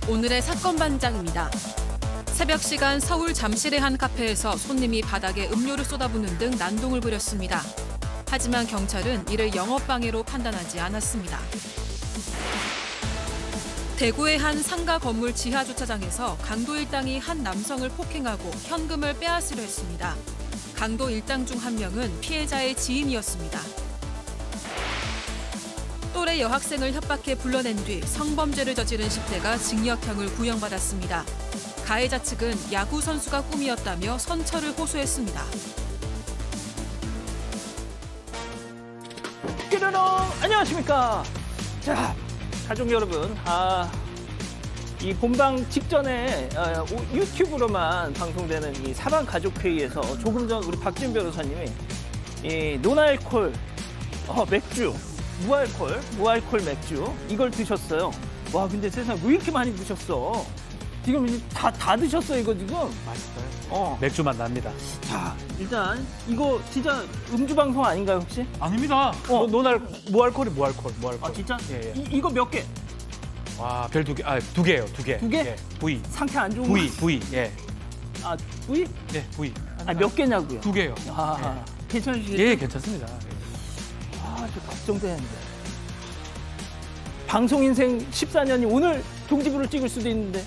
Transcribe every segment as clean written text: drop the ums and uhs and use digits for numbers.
오늘의 사건 반장입니다. 새벽 시간 서울 잠실의 한 카페에서 손님이 바닥에 음료를 쏟아붓는 등 난동을 부렸습니다. 하지만 경찰은 이를 영업방해로 판단하지 않았습니다. 대구의 한 상가 건물 지하 주차장에서 강도 일당이 한 남성을 폭행하고 현금을 빼앗으려 했습니다. 강도 일당 중 한 명은 피해자의 지인이었습니다. 또래 여학생을 협박해 불러낸 뒤 성범죄를 저지른 10대가 징역형을 구형받았습니다. 가해자 측은 야구 선수가 꿈이었다며 선처를 호소했습니다. 뾰로롱 안녕하십니까. 자, 가족 여러분, 이 본방 직전에 유튜브로만 방송되는 이 사반 가족회의에서 조금 전 우리 박지훈 변호사님이 이 노알콜 맥주, 무알콜 맥주 이걸 드셨어요. 와, 근데 세상에 왜 이렇게 많이 드셨어? 지금 다 드셨어요, 이거 지금? 맛있어요. 맥주 맛 납니다. 자, 일단 이거 진짜 음주 방송 아닌가요, 혹시? 아닙니다. 무알콜이 무알콜. 아, 진짜? 예. 이거 몇 개? 와, 별 2개. 두 개예요, 2개. 2개? 예, 부위. 상태 안 좋은 부위. 예. 아, 부위? 예, 부위. 몇 개냐고요? 2개요. 괜찮으시겠어요? 예, 괜찮습니다. 좀 걱정되는데. 방송 인생 14년이 오늘 종지부를 찍을 수도 있는데.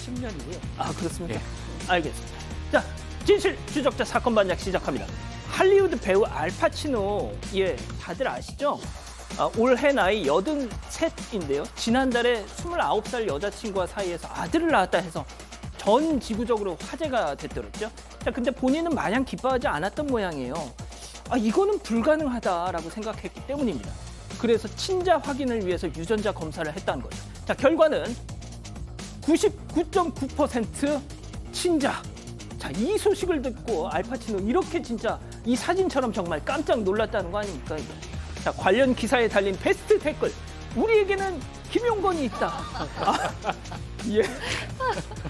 10년이고요. 아, 그렇습니까? 예. 알겠습니다. 자, 진실 추적자 사건 반장 시작합니다. 할리우드 배우 알파치노, 예, 다들 아시죠? 올해 나이 83인데요. 지난달에 29살 여자친구와 사이에서 아들을 낳았다 해서 전 지구적으로 화제가 됐더랬죠. 자, 근데 본인은 마냥 기뻐하지 않았던 모양이에요. 이거는 불가능하다라고 생각했기 때문입니다. 그래서 친자 확인을 위해서 유전자 검사를 했다는 거죠. 자, 결과는 99.9% 친자. 자, 이 소식을 듣고 알파치노 이렇게 진짜 이 사진처럼 정말 깜짝 놀랐다는 거 아닙니까? 이거. 자, 관련 기사에 달린 베스트 댓글. 우리에게는 김용건이 있다.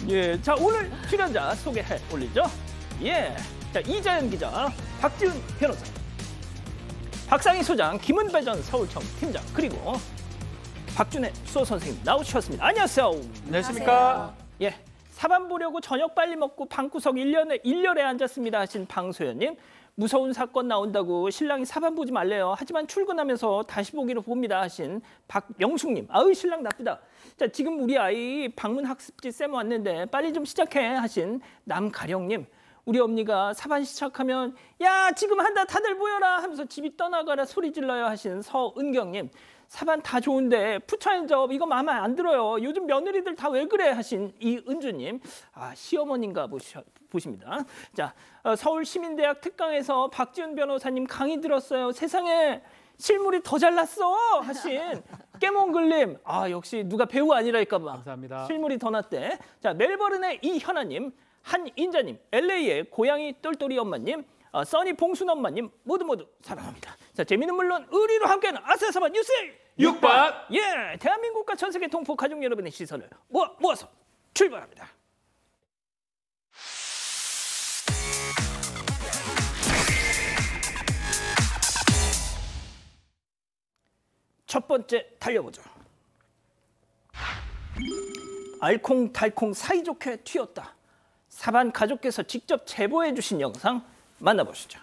예. 자, 오늘 출연자 소개해 올리죠. 예. 자, 이자연 기자, 박지훈 변호사, 박상희 소장, 김은배 전 서울청 팀장, 그리고 박준혜 수호 선생님 나오셨습니다. 안녕하세요. 안녕하십니까. 예. 사반 보려고 저녁 빨리 먹고 방구석 일렬에 앉았습니다 하신 방소연님. 무서운 사건 나온다고 신랑이 사반 보지 말래요. 하지만 출근하면서 다시 보기로 봅니다 하신 박명숙님. 신랑 나쁘다. 자, 지금 우리 아이 방문 학습지 쌤 왔는데 빨리 좀 시작해 하신 남가령님. 우리 엄니가 사반 시작하면 야, 지금 한다 다들 모여라 하면서 집이 떠나가라 소리 질러요 하신 서은경님. 사반 다 좋은데 푸처앤접 이거 마음에 안 들어요. 요즘 며느리들 다 왜 그래 하신 이은주님. 시어머니인가 보십니다. 자, 서울시민대학 특강에서 박지훈 변호사님 강의 들었어요. 세상에 실물이 더 잘났어 하신 깨몽글님. 역시 누가 배우 아니랄까 봐. 감사합니다. 실물이 더 낫대. 자, 멜버른의 이현아님, 한인자님, LA의 고양이 똘똘이 엄마님, 써니 봉순 엄마님 모두 사랑합니다. 자, 재미는 물론 의리로 함께하는 아사사반 뉴스 6번. 예, 대한민국과 전 세계 동포 가족 여러분의 시선을 모아서 출발합니다. 첫 번째 달려보죠. 알콩달콩 사이좋게 튀었다. 사반 가족께서 직접 제보해 주신 영상 만나보시죠.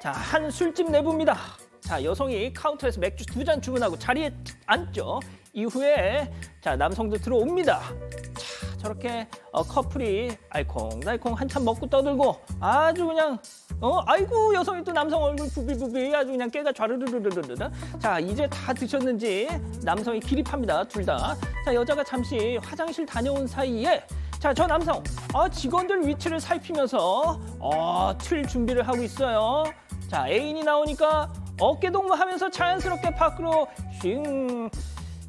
자, 한 술집 내부입니다. 자, 여성이 카운터에서 맥주 2잔 주문하고 자리에 앉죠. 이후에 자, 남성도 들어옵니다. 자, 저렇게 커플이 알콩달콩 한참 먹고 떠들고 아주 그냥 아이고, 여성이 또 남성 얼굴 부비부비 아주 그냥 깨가 좌르르르르르. 자, 이제 다 드셨는지 남성이 기립합니다. 둘 다. 자, 여자가 잠시 화장실 다녀온 사이에 자, 저 남성 직원들 위치를 살피면서 틀 준비를 하고 있어요. 자, 애인이 나오니까 어깨 동무하면서 자연스럽게 밖으로 싱.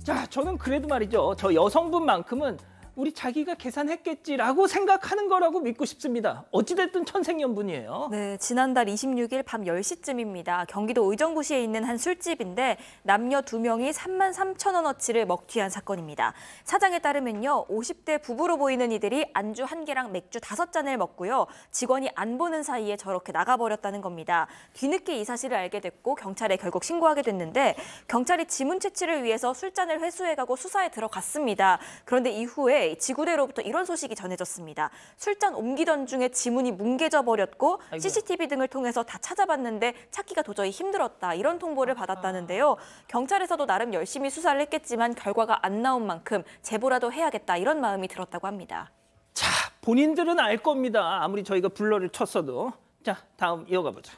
자, 저는 그래도 말이죠. 저 여성분만큼은 우리 자기가 계산했겠지라고 생각하는 거라고 믿고 싶습니다. 어찌됐든 천생연분이에요. 네, 지난달 26일 밤 10시쯤입니다. 경기도 의정부시에 있는 한 술집인데 남녀 2명이 33,000원어치를 먹튀한 사건입니다. 사장에 따르면요, 50대 부부로 보이는 이들이 안주 1개랑 맥주 5잔을 먹고요. 직원이 안 보는 사이에 저렇게 나가버렸다는 겁니다. 뒤늦게 이 사실을 알게 됐고 경찰에 결국 신고하게 됐는데 경찰이 지문 채취를 위해서 술잔을 회수해가고 수사에 들어갔습니다. 그런데 이후에 지구대로부터 이런 소식이 전해졌습니다. 술잔 옮기던 중에 지문이 뭉개져 버렸고 아이고. CCTV 등을 통해서 다 찾아봤는데 찾기가 도저히 힘들었다. 이런 통보를 받았다는데요. 경찰에서도 나름 열심히 수사를 했겠지만 결과가 안 나온 만큼 제보라도 해야겠다. 이런 마음이 들었다고 합니다. 자, 본인들은 알 겁니다. 아무리 저희가 블러를 쳤어도. 자, 다음 이어가 보죠.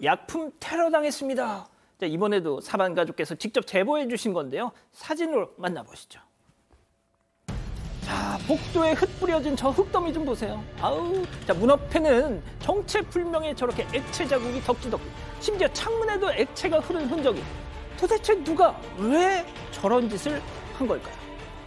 약품 테러 당했습니다. 자, 이번에도 사반 가족께서 직접 제보해 주신 건데요. 사진으로 만나보시죠. 자, 복도에 흙 뿌려진 저 흙더미 좀 보세요. 아우, 자, 문 앞에는 정체불명의 저렇게 액체 자국이 덕지덕지. 심지어 창문에도 액체가 흐른 흔적이. 도대체 누가 왜 저런 짓을 한 걸까요?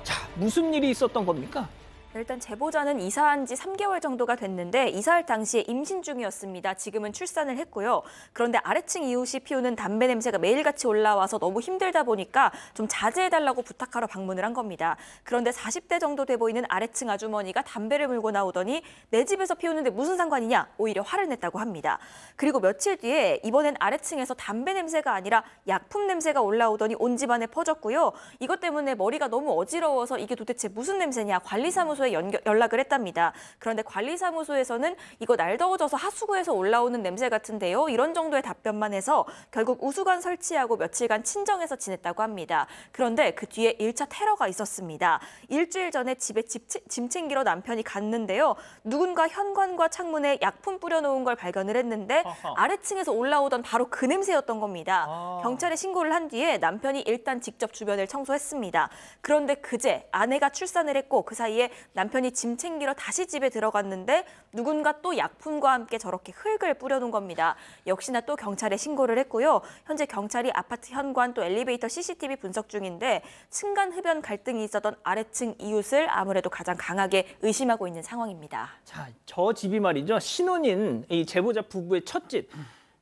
자, 무슨 일이 있었던 겁니까? 일단 제보자는 이사한 지 3개월 정도가 됐는데 이사할 당시에 임신 중이었습니다. 지금은 출산을 했고요. 그런데 아래층 이웃이 피우는 담배 냄새가 매일같이 올라와서 너무 힘들다 보니까 좀 자제해달라고 부탁하러 방문을 한 겁니다. 그런데 40대 정도 돼 보이는 아래층 아주머니가 담배를 물고 나오더니 내 집에서 피우는데 무슨 상관이냐, 오히려 화를 냈다고 합니다. 그리고 며칠 뒤에 이번엔 아래층에서 담배 냄새가 아니라 약품 냄새가 올라오더니 온 집안에 퍼졌고요. 이것 때문에 머리가 너무 어지러워서 이게 도대체 무슨 냄새냐, 관리사무소에 연락을 했답니다. 그런데 관리사무소에서는 이거 날 더워져서 하수구에서 올라오는 냄새 같은데요. 이런 정도의 답변만 해서 결국 우수관 설치하고 며칠간 친정에서 지냈다고 합니다. 그런데 그 뒤에 1차 테러가 있었습니다. 일주일 전에 집에 짐 챙기러 남편이 갔는데요. 누군가 현관과 창문에 약품 뿌려놓은 걸 발견을 했는데 아래층에서 올라오던 바로 그 냄새였던 겁니다. 경찰에 신고를 한 뒤에 남편이 일단 직접 주변을 청소했습니다. 그런데 그제 아내가 출산을 했고 그 사이에 남편이 짐 챙기러 다시 집에 들어갔는데 누군가 또 약품과 함께 저렇게 흙을 뿌려놓은 겁니다. 역시나 또 경찰에 신고를 했고요. 현재 경찰이 아파트 현관 또 엘리베이터 CCTV 분석 중인데 층간 흡연 갈등이 있었던 아래층 이웃을 아무래도 가장 강하게 의심하고 있는 상황입니다. 자, 저 집이 말이죠. 신혼인 이 제보자 부부의 첫 집.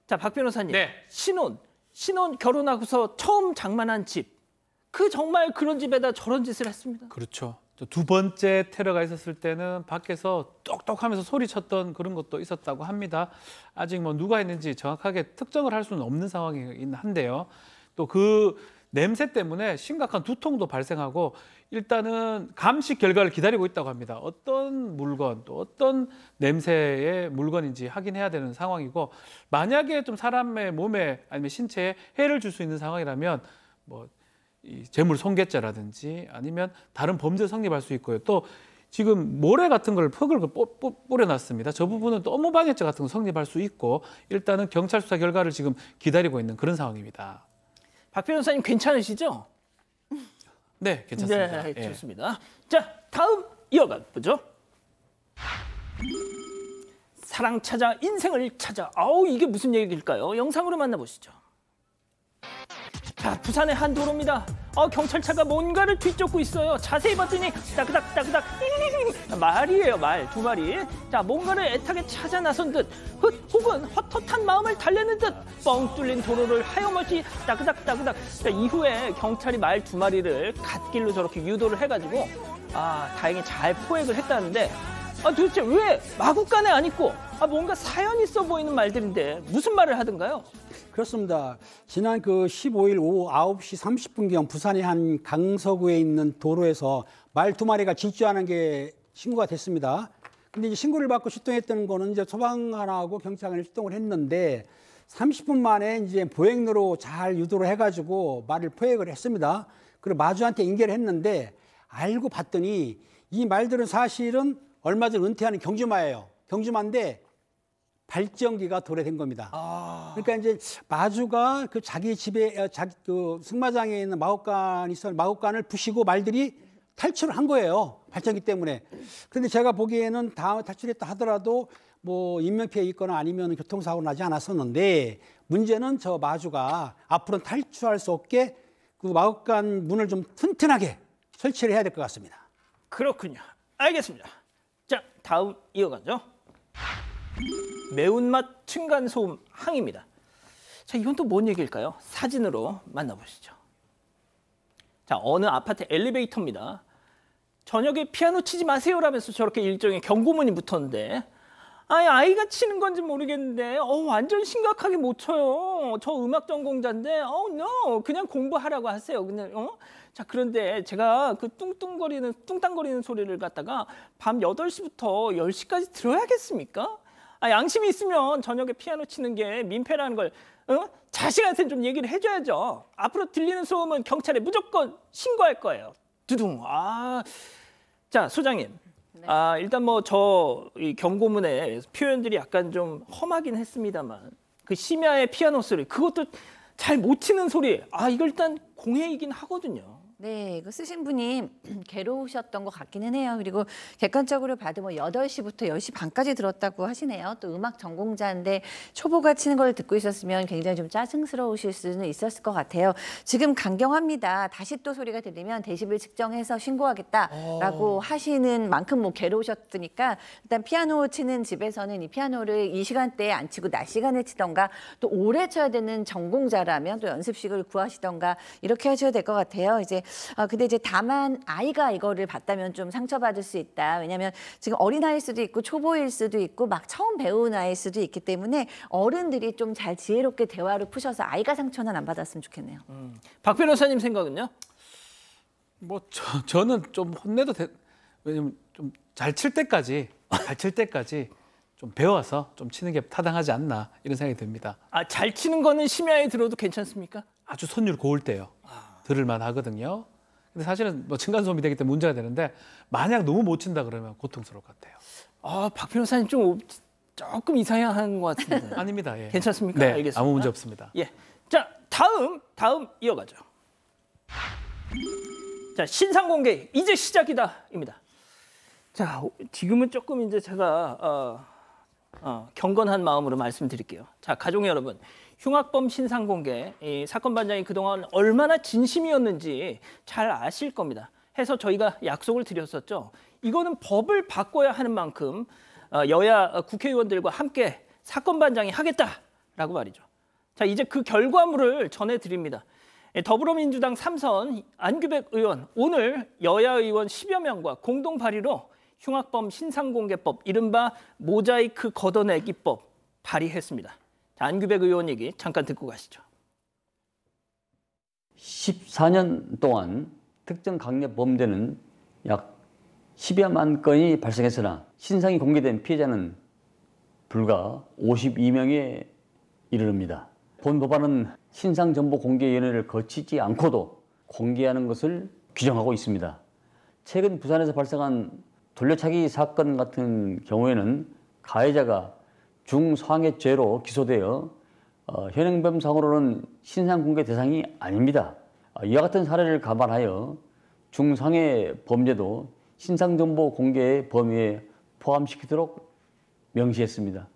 자, 박 변호사님. 네. 신혼 결혼하고서 처음 장만한 집. 정말 그런 집에다 저런 짓을 했습니다. 그렇죠. 또 두 번째 테러가 있었을 때는 밖에서 똑똑하면서 소리쳤던 그런 것도 있었다고 합니다. 아직 뭐 누가 했는지 정확하게 특정을 할 수는 없는 상황이긴 한데요. 또 그 냄새 때문에 심각한 두통도 발생하고 일단은 감식 결과를 기다리고 있다고 합니다. 어떤 물건 또 어떤 냄새의 물건인지 확인해야 되는 상황이고 만약에 좀 사람의 몸에 아니면 신체에 해를 줄 수 있는 상황이라면 뭐 이 재물 손괴죄라든지 아니면 다른 범죄 성립할 수 있고요. 또 지금 모래 같은 걸 흙을 뿌려놨습니다. 저 부분은 또 업무방해죄 같은 거 성립할 수 있고 일단은 경찰 수사 결과를 지금 기다리고 있는 그런 상황입니다. 박 변호사님 괜찮으시죠? 네, 괜찮습니다. 네, 예. 좋습니다. 자, 다음 이어가 보죠. 사랑 찾아 인생을 찾아. 아우, 이게 무슨 얘기일까요? 영상으로 만나보시죠. 자, 부산의 한 도로입니다. 경찰차가 뭔가를 뒤쫓고 있어요. 자세히 봤더니 따그닥 따그닥 말이에요, 말. 2마리. 자, 뭔가를 애타게 찾아 나선 듯 혹은 헛헛한 마음을 달래는 듯 뻥 뚫린 도로를 하염없이 따그닥 따그닥. 자, 이후에 경찰이 말 2마리를 갓길로 저렇게 유도를 해가지고 다행히 잘 포획을 했다는데 도대체 왜 마구간에 안 있고 뭔가 사연 있어 보이는 말들인데 무슨 말을 하던가요? 그렇습니다. 지난 15일 오후 9시 30분경 부산의 한 강서구에 있는 도로에서 말 2마리가 질주하는 게 신고가 됐습니다. 근데 이제 신고를 받고 출동했던 거는 이제 소방관하고 경찰관이 출동을 했는데 30분 만에 이제 보행로로 잘 유도를 해가지고 말을 포획을 했습니다. 그리고 마주한테 인계를 했는데 알고 봤더니 이 말들은 사실은 얼마 전 은퇴하는 경주마예요. 경주마인데 발전기가 도래된 겁니다. 그러니까 이제 마주가 자기 집에 승마장에 있는 마곡간이 있어 마곡간을 부시고 말들이 탈출을 한 거예요. 발전기 때문에. 그런데 제가 보기에는 탈출했다 하더라도 뭐 인명피해 있거나 아니면 교통사고 나지 않았었는데 문제는 저 마주가 앞으로는 탈출할 수 없게 그 마곡간 문을 좀 튼튼하게 설치를 해야 될 것 같습니다. 그렇군요. 알겠습니다. 자, 다음 이어가죠. 매운맛 층간소음 항의입니다. 자, 이건 또 뭔 얘기일까요? 사진으로 만나보시죠. 자, 어느 아파트 엘리베이터입니다. 저녁에 피아노 치지 마세요라면서 저렇게 일종의 경고문이 붙었는데 아이가 치는 건지 모르겠는데 완전 심각하게 못 쳐요. 저 음악 전공자인데 no. 그냥 공부하라고 하세요. 그냥 자, 그런데 제가 그 뚱땅거리는 소리를 갖다가 밤 8시부터 10시까지 들어야겠습니까? 양심이 있으면 저녁에 피아노 치는 게 민폐라는 걸 자식한테는 좀 얘기를 해줘야죠. 앞으로 들리는 소음은 경찰에 무조건 신고할 거예요. 두둥. 자, 소장님. 네. 일단 뭐 이 경고문의 표현들이 약간 좀 험하긴 했습니다만 그 심야의 피아노 소리, 그것도 잘 못 치는 소리. 이거 일단 공해이긴 하거든요. 네, 이거 쓰신 분이 괴로우셨던 것 같기는 해요. 그리고 객관적으로 봐도 뭐 8시부터 10시 반까지 들었다고 하시네요. 또 음악 전공자인데 초보가 치는 걸 듣고 있었으면 굉장히 좀 짜증스러우실 수는 있었을 것 같아요. 지금 강경합니다. 다시 또 소리가 들리면 데시벨 측정해서 신고하겠다라고 하시는 만큼 뭐 괴로우셨으니까 일단 피아노 치는 집에서는 이 피아노를 이 시간대에 안 치고 낮 시간에 치던가 또 오래 쳐야 되는 전공자라면 또 연습식을 구하시던가 이렇게 하셔야 될 것 같아요. 근데 다만 아이가 이거를 봤다면 좀 상처받을 수 있다. 왜냐하면 지금 어린아이일 수도 있고 초보일 수도 있고 막 처음 배우는 아이일 수도 있기 때문에 어른들이 좀 잘 지혜롭게 대화를 푸셔서 아이가 상처는 안 받았으면 좋겠네요. 박 변호사님 생각은요? 뭐 저는 좀 혼내도 왜냐면 좀 잘 칠 때까지 좀 배워서 좀 치는 게 타당하지 않나 이런 생각이 듭니다. 잘 치는 거는 심야에 들어도 괜찮습니까? 아주 손율 고울 때요. 들을만 하거든요. 근데 사실은 뭐 층간소음이 되기 때문에 문제가 되는데 만약 너무 못 친다 그러면 고통스러울 것 같아요. 박 변호사님 조금 이상한 것 같은데. 아닙니다. 예. 괜찮습니까? 네, 알겠습니다. 아무 문제 없습니다. 예. 자, 다음 이어가죠. 자, 신상 공개 이제 시작이다입니다. 자, 지금은 조금 이제 제가 경건한 마음으로 말씀드릴게요. 자, 가족 여러분. 흉악범 신상 공개, 이 사건 반장이 그동안 얼마나 진심이었는지 잘 아실 겁니다. 해서 저희가 약속을 드렸었죠. 이거는 법을 바꿔야 하는 만큼 여야 국회의원들과 함께 사건 반장이 하겠다라고 말이죠. 자, 이제 그 결과물을 전해드립니다. 더불어민주당 3선 안규백 의원, 오늘 여야 의원 10여 명과 공동 발의로 흉악범 신상공개법, 이른바 모자이크 걷어내기법 발의했습니다. 안규백 의원 얘기 잠깐 듣고 가시죠. 14년 동안 특정 강력 범죄는 약 10여만 건이 발생했으나 신상이 공개된 피해자는 불과 52명에 이르릅니다. 본 법안은 신상정보공개위원회를 거치지 않고도 공개하는 것을 규정하고 있습니다. 최근 부산에서 발생한 돌려차기 사건 같은 경우에는 가해자가 중상해죄로 기소되어 현행범상으로는 신상공개 대상이 아닙니다. 이와 같은 사례를 감안하여 중상해 범죄도 신상정보 공개의 범위에 포함시키도록 명시했습니다.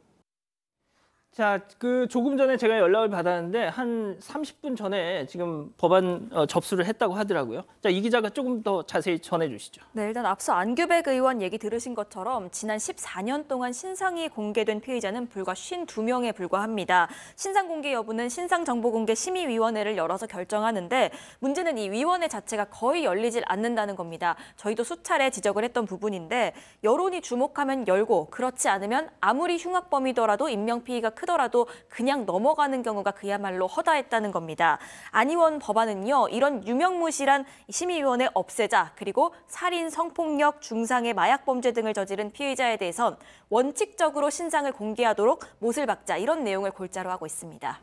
자, 조금 전에 제가 연락을 받았는데 한 30분 전에 지금 법안 접수를 했다고 하더라고요. 자, 이 기자가 조금 더 자세히 전해주시죠. 네, 일단 앞서 안규백 의원 얘기 들으신 것처럼 지난 14년 동안 신상이 공개된 피의자는 불과 52명에 불과합니다. 신상 공개 여부는 신상정보공개심의위원회를 열어서 결정하는데 문제는 이 위원회 자체가 거의 열리질 않는다는 겁니다. 저희도 수차례 지적을 했던 부분인데 여론이 주목하면 열고 그렇지 않으면 아무리 흉악범이더라도 인명피해가 크더라도 그냥 넘어가는 경우가 그야말로 허다했다는 겁니다. 안 의원 법안은요, 이런 유명무실한 심의위원회 없애자, 그리고 살인, 성폭력, 중상해, 마약범죄 등을 저지른 피의자에 대해선 원칙적으로 신상을 공개하도록 못을 박자, 이런 내용을 골자로 하고 있습니다.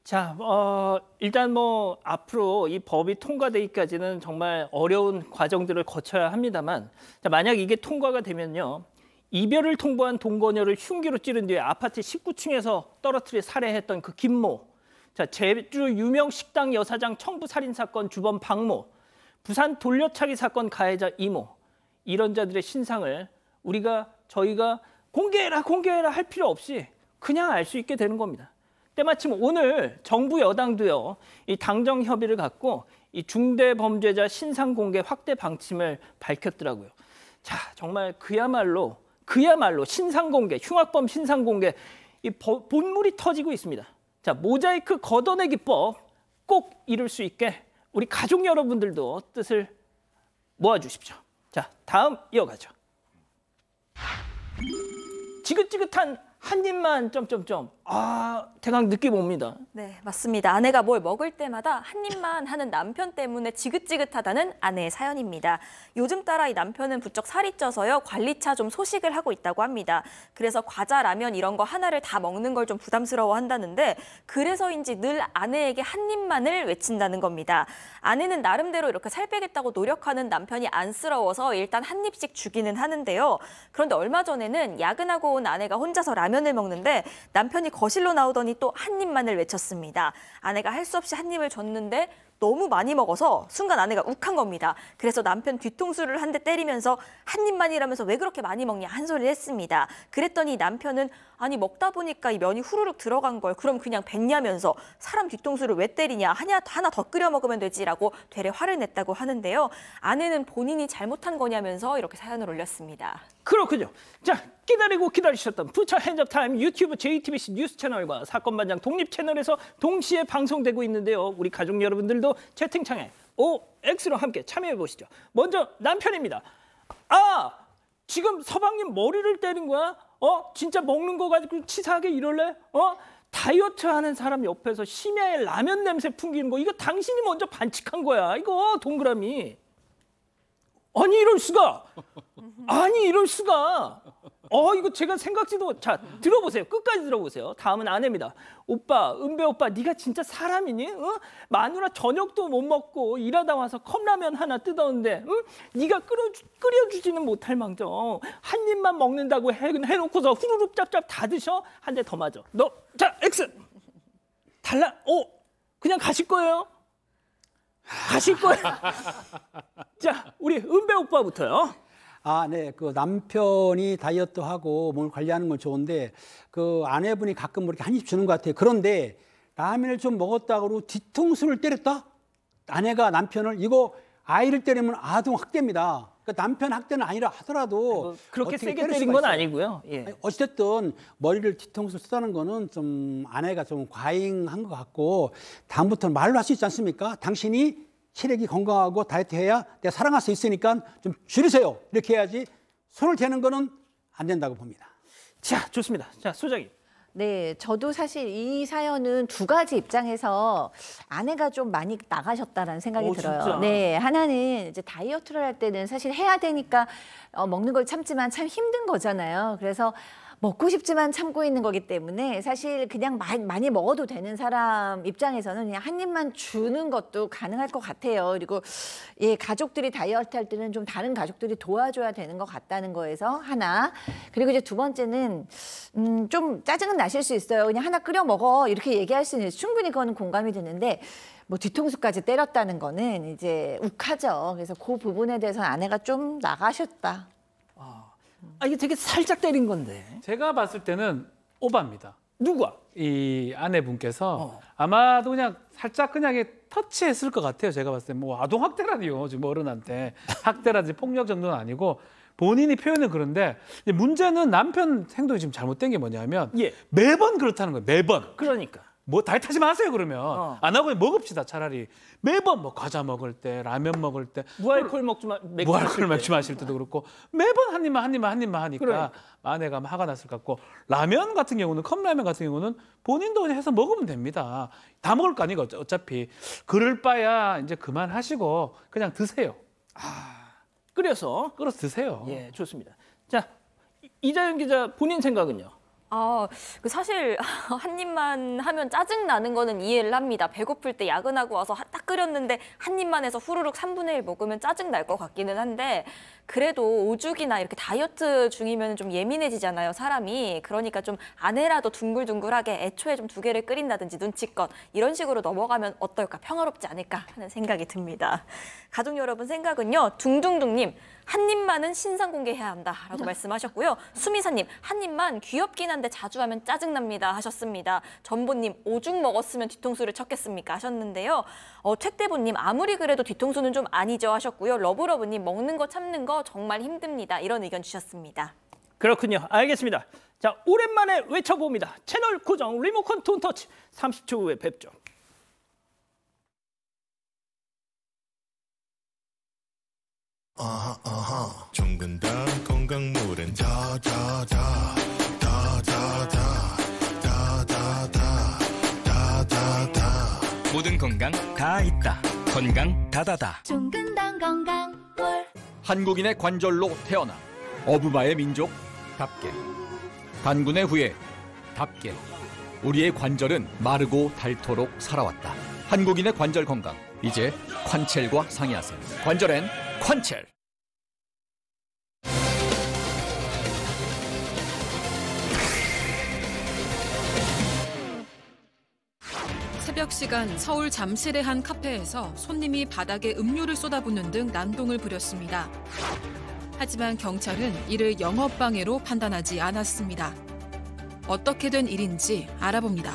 자, 일단 앞으로 이 법이 통과되기까지는 정말 어려운 과정들을 거쳐야 합니다만, 자, 만약 이게 통과가 되면요, 이별을 통보한 동거녀를 흉기로 찌른 뒤에 아파트 19층에서 떨어뜨려 살해했던 그 김모, 자, 제주 유명 식당 여사장 청부 살인 사건 주범 박모, 부산 돌려차기 사건 가해자 이모, 이런 자들의 신상을 저희가 공개해라 할 필요 없이 그냥 알 수 있게 되는 겁니다. 때마침 오늘 정부 여당도요, 이 당정 협의를 갖고 이 중대범죄자 신상공개 확대 방침을 밝혔더라고요. 자, 정말 그야말로 신상공개, 흉악범 신상공개 이 본물이 터지고 있습니다. 자, 모자이크 걷어내기법 꼭 이룰 수 있게 우리 가족 여러분들도 뜻을 모아주십시오. 자, 다음 이어가죠. 지긋지긋한 한 입만 점점점. 아, 대강 느낌 옵니다. 네, 맞습니다. 아내가 뭘 먹을 때마다 한 입만 하는 남편 때문에 지긋지긋하다는 아내의 사연입니다. 요즘 따라 이 남편은 부쩍 살이 쪄서요. 관리차 좀 소식을 하고 있다고 합니다. 그래서 과자, 라면 이런 거 하나를 다 먹는 걸 좀 부담스러워 한다는데 그래서인지 늘 아내에게 한 입만을 외친다는 겁니다. 아내는 나름대로 이렇게 살 빼겠다고 노력하는 남편이 안쓰러워서 일단 한 입씩 주기는 하는데요. 그런데 얼마 전에는 야근하고 온 아내가 혼자서 라면을 먹는데 남편이 거실로 나오더니 또 한 입만을 외쳤습니다. 아내가 할 수 없이 한 입을 줬는데 너무 많이 먹어서 순간 아내가 욱한 겁니다. 그래서 남편 뒤통수를 한 대 때리면서 한 입만이라면서 왜 그렇게 많이 먹냐 한 소리를 했습니다. 그랬더니 남편은 아니 먹다 보니까 이 면이 후루룩 들어간 걸 그럼 그냥 뱉냐면서 사람 뒤통수를 왜 때리냐 하나 더 끓여 먹으면 되지라고 되레 화를 냈다고 하는데요. 아내는 본인이 잘못한 거냐면서 이렇게 사연을 올렸습니다. 그렇군요. 자, 기다리고 기다리셨던 부처 핸즈업 타임 유튜브 JTBC 뉴스 채널과 사건반장 독립 채널에서 동시에 방송되고 있는데요. 우리 가족 여러분들도 채팅창에 OX로 함께 참여해 보시죠. 먼저 남편입니다. 아, 지금 서방님 머리를 때린 거야? 진짜 먹는 거 가지고 치사하게 이럴래? 다이어트 하는 사람 옆에서 심야에 라면 냄새 풍기는 거 이거 당신이 먼저 반칙한 거야. 이거 동그라미. 아니 이럴 수가. 아니 이럴 수가. 이거 제가 생각지도. 자, 들어보세요. 끝까지 들어보세요. 다음은 아내입니다. 오빠, 은배 오빠, 네가 진짜 사람이니? 마누라 저녁도 못 먹고 일하다 와서 컵라면 하나 뜯었는데 네가 끓여주지는 못할 망정 한 입만 먹는다고 해놓고서 후루룩 짭짭 다 드셔? 한 대 더 맞아. 너, 자, X. 그냥 가실 거예요? 가실 거예요? 자, 우리 은배 오빠부터요. 네. 그 남편이 다이어트하고 몸을 관리하는 건 좋은데 그 아내분이 가끔 그렇게 한 입 주는 것 같아요. 그런데 라면을 좀 먹었다고 뒤통수를 때렸다? 아내가 남편을 이거 아이를 때리면 아동 학대입니다. 그러니까 남편 학대는 아니라 하더라도 그렇게 세게 때린 건 아니고요. 예. 어쨌든 머리를 뒤통수를 쓰다는 거는 좀 아내가 좀 과잉한 것 같고 다음부터는 말로 할 수 있지 않습니까? 당신이 체력이 건강하고 다이어트해야 내가 사랑할 수 있으니까 좀 줄이세요. 이렇게 해야지 손을 대는 거는 안 된다고 봅니다. 자, 좋습니다. 자, 소장님. 네, 저도 사실 이 사연은 두 가지 입장에서 아내가 좀 많이 나가셨다라는 생각이 들어요. 진짜? 네, 하나는 이제 다이어트를 할 때는 사실 해야 되니까 먹는 걸 참지만 참 힘든 거잖아요. 그래서 먹고 싶지만 참고 있는 거기 때문에 사실 그냥 많이 먹어도 되는 사람 입장에서는 그냥 한 입만 주는 것도 가능할 것 같아요. 그리고 예, 가족들이 다이어트 할 때는 좀 다른 가족들이 도와줘야 되는 것 같다는 거에서 하나. 그리고 이제 두 번째는 좀 짜증은 나실 수 있어요. 그냥 하나 끓여 먹어 이렇게 얘기할 수 있는 충분히 그거는 공감이 되는데 뭐 뒤통수까지 때렸다는 거는 이제 욱하죠. 그래서 그 부분에 대해서는 아내가 좀 나가셨다. 이게 되게 살짝 때린 건데. 제가 봤을 때는 오바입니다. 누가? 이 아내분께서 아마도 그냥 살짝 그냥 터치했을 것 같아요. 제가 봤을 때 뭐 아동 학대라니요. 지금 어른한테 학대라든지 폭력 정도는 아니고 본인이 표현은 그런데 문제는 남편 행동이 지금 잘못된 게 뭐냐면 매번 그렇다는 거예요. 매번. 그러니까. 뭐 다이어트 하지 마세요 그러면 안 하고 먹읍시다 차라리. 매번 뭐 과자 먹을 때 라면 먹을 때 무알콜 먹지 마실 때도 그렇고 매번 한 입만 하니까 그러니까. 아내가 화가 났을 것 같고 라면 같은 경우는 컵라면 같은 경우는 본인도 그냥 해서 먹으면 됩니다. 다 먹을 거 아니고 어차피 그럴 바야 이제 그만하시고 그냥 드세요. 끓여서 드세요. 예, 좋습니다. 자, 이자연 기자 본인 생각은요? 사실 한 입만 하면 짜증 나는 거는 이해를 합니다. 배고플 때 야근하고 와서 딱 끓였는데 한 입만 해서 후루룩 3분의 1 먹으면 짜증 날 것 같기는 한데 그래도 오죽이나 이렇게 다이어트 중이면 좀 예민해지잖아요, 사람이. 그러니까 좀 아내라도 둥글둥글하게 애초에 좀 2개를 끓인다든지 눈치껏 이런 식으로 넘어가면 어떨까, 평화롭지 않을까 하는 생각이 듭니다. 가족 여러분 생각은요, 둥둥둥님 한 입만은 신상 공개해야 한다라고 말씀하셨고요. 수미사님 한 입만 귀엽긴 한데 하는데 자주 하면 짜증납니다 하셨습니다. 전보님 오죽 먹었으면 뒤통수를 쳤겠습니까 하셨는데요. 최대부님 아무리 그래도 뒤통수는 좀 아니죠 하셨고요. 러브러브님 먹는 거 참는 거 정말 힘듭니다. 이런 의견 주셨습니다. 그렇군요. 알겠습니다. 자, 오랜만에 외쳐봅니다. 채널 고정 리모컨 톤터치 30초 후에 뵙죠. 종근당 건강물은 모든 건강 다 있다. 건강 다다다. 종근당 건강물. 한국인의 관절로 태어나 어부바의 민족답게, 단군의 후예 답게, 우리의 관절은 마르고 닳도록 살아왔다. 한국인의 관절 건강, 이제 콴첼과 상의하세요. 관절엔 콴첼. 새벽 시간 서울 잠실의 한 카페에서 손님이 바닥에 음료를 쏟아붓는 등 난동을 부렸습니다. 하지만 경찰은 이를 영업방해로 판단하지 않았습니다. 어떻게 된 일인지 알아봅니다.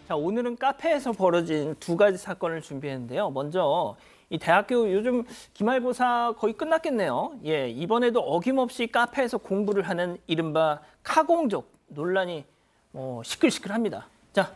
자, 오늘은 카페에서 벌어진 두 가지 사건을 준비했는데요. 먼저 이 대학교 요즘 기말고사 거의 끝났겠네요. 예, 이번에도 어김없이 카페에서 공부를 하는 이른바 카공족 논란이 시끌시끌합니다. 자,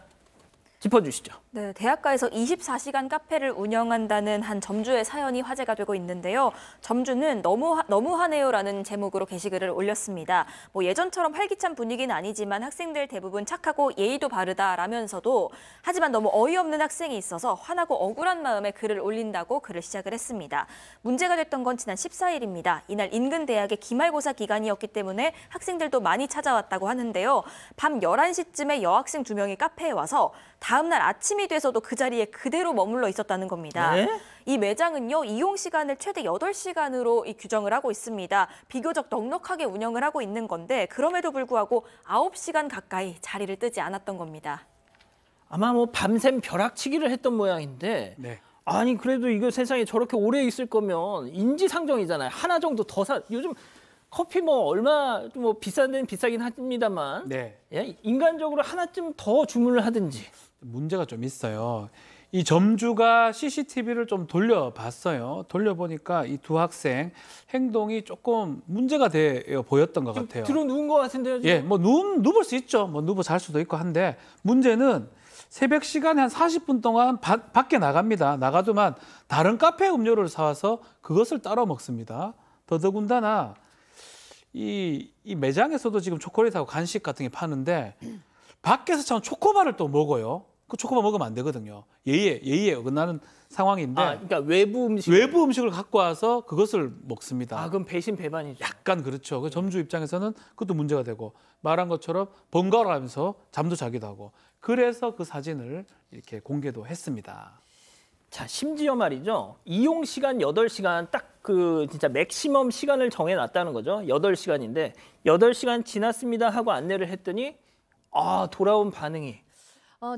짚어주시죠. 네, 대학가에서 24시간 카페를 운영한다는 한 점주의 사연이 화제가 되고 있는데요. 점주는 너무하네요라는 제목으로 게시글을 올렸습니다. 예전처럼 활기찬 분위기는 아니지만 학생들 대부분 착하고 예의도 바르다라면서도 하지만 너무 어이없는 학생이 있어서 화나고 억울한 마음에 글을 올린다고 글을 시작을 했습니다. 문제가 됐던 건 지난 14일입니다. 이날 인근 대학의 기말고사 기간이었기 때문에 학생들도 많이 찾아왔다고 하는데요. 밤 11시쯤에 여학생 2명이 카페에 와서 다음 날 아침이 돼서도 그 자리에 그대로 머물러 있었다는 겁니다. 네? 이 매장은요, 이용 시간을 최대 8시간으로 규정을 하고 있습니다. 비교적 넉넉하게 운영을 하고 있는 건데 그럼에도 불구하고 9시간 가까이 자리를 뜨지 않았던 겁니다. 아마 밤샘 벼락치기를 했던 모양인데 네. 아니 그래도 이거 세상에 저렇게 오래 있을 거면 인지상정이잖아요. 하나 정도 더 요즘 커피 얼마 비싼 데는 비싸긴 합니다만 네. 예? 인간적으로 하나쯤 더 주문을 하든지. 문제가 좀 있어요. 이 점주가 CCTV를 좀 돌려봤어요. 돌려보니까 이 두 학생 행동이 조금 문제가 되어 보였던 것 같아요. 들어 누운 것 같은데요. 지금? 예, 누울 수 있죠. 누워 잘 수도 있고 한데 문제는 새벽 시간에 한 40분 동안 밖에 나갑니다. 나가더만 다른 카페 음료를 사와서 그것을 따라 먹습니다. 더더군다나 이 매장에서도 지금 초콜릿하고 간식 같은 게 파는데 밖에서 참 초코바를 또 먹어요. 그 초코바 먹으면 안 되거든요. 예의에 어긋나는 상황인데. 그러니까 외부 음식을 갖고 와서 그것을 먹습니다. 그럼 배신 배반이죠. 약간 그렇죠. 그 점주 입장에서는 그것도 문제가 되고 말한 것처럼 번갈아 가면서 잠도 자기도 하고. 그래서 그 사진을 이렇게 공개도 했습니다. 자, 심지어 말이죠. 이용 시간 8시간 딱 진짜 맥시멈 시간을 정해놨다는 거죠. 8시간인데 8시간 지났습니다 하고 안내를 했더니 돌아온 반응이.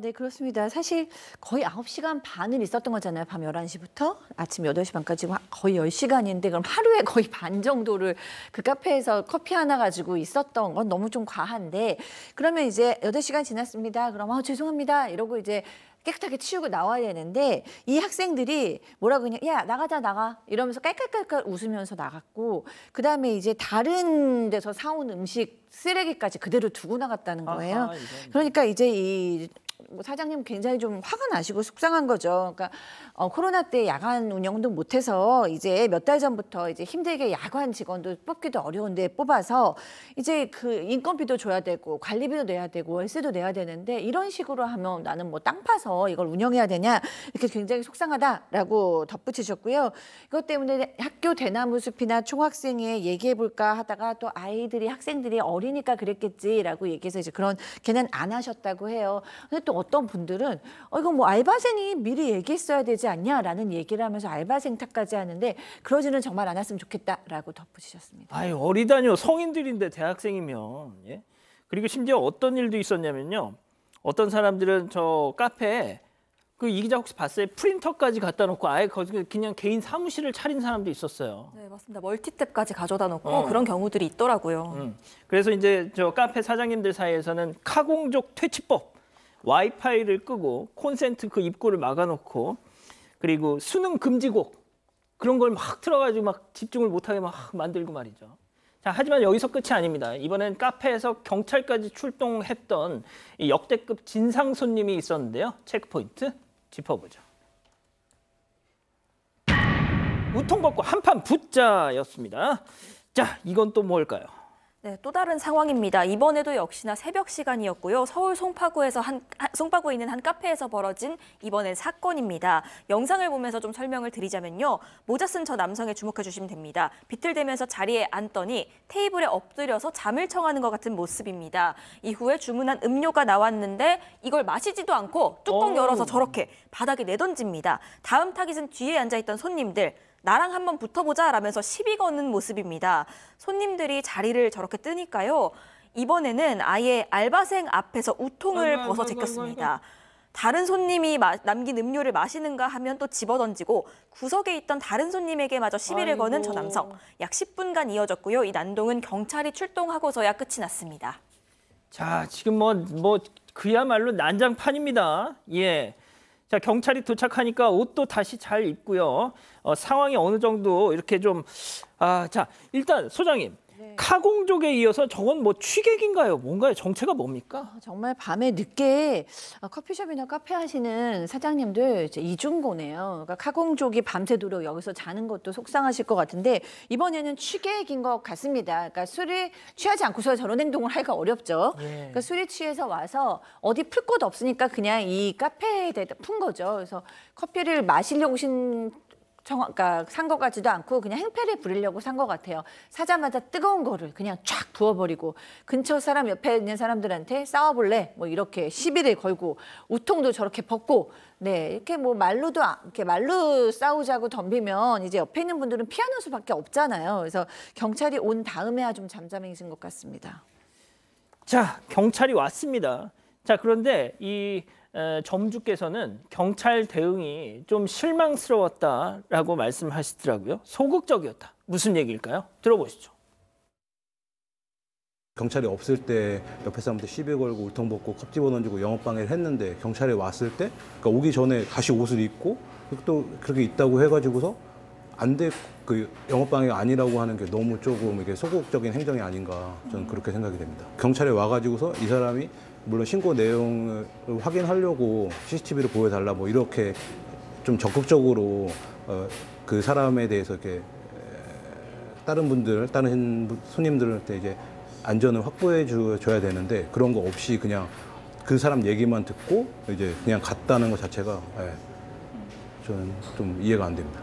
네, 그렇습니다. 사실 거의 9시간 반을 있었던 거잖아요. 밤 11시부터 아침 8시 반까지 거의 10시간인데 그럼 하루에 거의 반 정도를 그 카페에서 커피 하나 가지고 있었던 건 너무 좀 과한데 그러면 이제 8시간 지났습니다. 그럼 죄송합니다. 이러고 이제 깨끗하게 치우고 나와야 되는데 이 학생들이 뭐라고 그냥 야 나가 이러면서 깔깔깔깔 웃으면서 나갔고 그다음에 이제 다른 데서 사온 음식 쓰레기까지 그대로 두고 나갔다는 거예요. 그러니까 이제 사장님 굉장히 좀 화가 나시고 속상한 거죠. 그러니까 코로나 때 야간 운영도 못해서 이제 몇 달 전부터 이제 힘들게 야간 직원도 뽑기도 어려운데 뽑아서 이제 그 인건비도 줘야 되고 관리비도 내야 되고 월세도 내야 되는데 이런 식으로 하면 나는 땅 파서 이걸 운영해야 되냐 이렇게 굉장히 속상하다라고 덧붙이셨고요. 이것 때문에 학교 대나무 숲이나 총학생회 얘기해 볼까 하다가 또 학생들이 어리니까 그랬겠지라고 얘기해서 이제 그런 걔는 안 하셨다고 해요. 근데 또 어떤 분들은 이거 알바생이 미리 얘기했어야 되지 않냐라는 얘기를 하면서 알바생 탓까지 하는데 그러지는 정말 않았으면 좋겠다라고 덧붙이셨습니다. 어리다뇨. 성인들인데 대학생이면. 예? 그리고 심지어 어떤 일도 있었냐면요. 어떤 사람들은 저 카페에 그 이 기자 혹시 봤어요? 프린터까지 갖다 놓고 아예 거기 그냥 개인 사무실을 차린 사람도 있었어요. 네, 맞습니다. 멀티탭까지 가져다 놓고 그런 경우들이 있더라고요. 그래서 이제 저 카페 사장님들 사이에서는 카공족 퇴치법, 와이파이를 끄고 콘센트 그 입구를 막아놓고 그리고 수능 금지곡 그런 걸 막 틀어가지고 막 집중을 못하게 막 만들고 말이죠. 자, 하지만 여기서 끝이 아닙니다. 이번엔 카페에서 경찰까지 출동했던 이 역대급 진상 손님이 있었는데요. 체크포인트 짚어보죠. 우통 벗고 한판 붙자였습니다. 자, 이건 또 뭘까요? 네, 또 다른 상황입니다. 이번에도 역시나 새벽 시간이었고요. 서울 송파구에 있는 한 카페에서 벌어진 이번엔 사건입니다. 영상을 보면서 좀 설명을 드리자면요. 모자 쓴 저 남성에 주목해 주시면 됩니다. 비틀대면서 자리에 앉더니 테이블에 엎드려서 잠을 청하는 것 같은 모습입니다. 이후에 주문한 음료가 나왔는데 이걸 마시지도 않고 뚜껑 열어서 저렇게 바닥에 내던집니다. 다음 타깃은 뒤에 앉아있던 손님들. 나랑 한번 붙어보자 라면서 시비 거는 모습입니다. 손님들이 자리를 저렇게 뜨니까요. 이번에는 아예 알바생 앞에서 우통을 벗어 제꼈습니다. 다른 손님이 남긴 음료를 마시는가 하면 또 집어던지고 구석에 있던 다른 손님에게마저 시비를 거는 저 남성. 약 10분간 이어졌고요. 이 난동은 경찰이 출동하고서야 끝이 났습니다. 자, 지금 뭐 그야말로 난장판입니다. 예. 자, 경찰이 도착하니까 옷도 다시 잘 입고요. 상황이 어느 정도 이렇게 좀 자, 일단 소장님. 카공족에 이어서 저건 뭐 취객인가요? 뭔가요? 정체가 뭡니까? 정말 밤에 늦게 커피숍이나 카페 하시는 사장님들 이제 이중고네요. 그러니까 카공족이 밤새도록 여기서 자는 것도 속상하실 것 같은데 이번에는 취객인 것 같습니다. 그러니까 술을 취하지 않고서 저런 행동을 하기가 어렵죠. 그러니까 술이 취해서 와서 어디 풀 곳 없으니까 그냥 이 카페에 푼 거죠. 그래서 커피를 마시려고 오신 그러니까 산 것 같지도 않고 그냥 행패를 부리려고 산 것 같아요. 사자마자 뜨거운 거를 그냥 쫙 부어버리고 근처 사람 옆에 있는 사람들한테 싸워볼래? 뭐 이렇게 시비를 걸고 우통도 저렇게 벗고 네 이렇게 뭐 이렇게 말로 싸우자고 덤비면 이제 옆에 있는 분들은 피하는 수밖에 없잖아요. 그래서 경찰이 온 다음에야 좀 잠잠해진 것 같습니다. 자, 경찰이 왔습니다. 자, 그런데 이 점주께서는 경찰 대응이 좀 실망스러웠다라고 말씀하시더라고요. 소극적이었다. 무슨 얘기일까요? 들어보시죠. 경찰이 없을 때 옆에 사람한테 시비 걸고 울통 벗고 컵 집어던지고 영업방해를 했는데 경찰이 왔을 때 그러니까 오기 전에 다시 옷을 입고 또 그렇게 있다고 해가지고서 그 영업방해가 아니라고 하는 게 너무 조금 이게 소극적인 행정이 아닌가 저는 그렇게 생각이 됩니다. 경찰에 와가지고서 이 사람이 물론 신고 내용을 확인하려고 CCTV를 보여달라 뭐 이렇게 좀 적극적으로 그 사람에 대해서 이렇게 다른 손님들한테 이제 안전을 확보해 줘야 되는데 그런 거 없이 그냥 그 사람 얘기만 듣고 이제 그냥 갔다는 것 자체가 저는 좀 이해가 안 됩니다.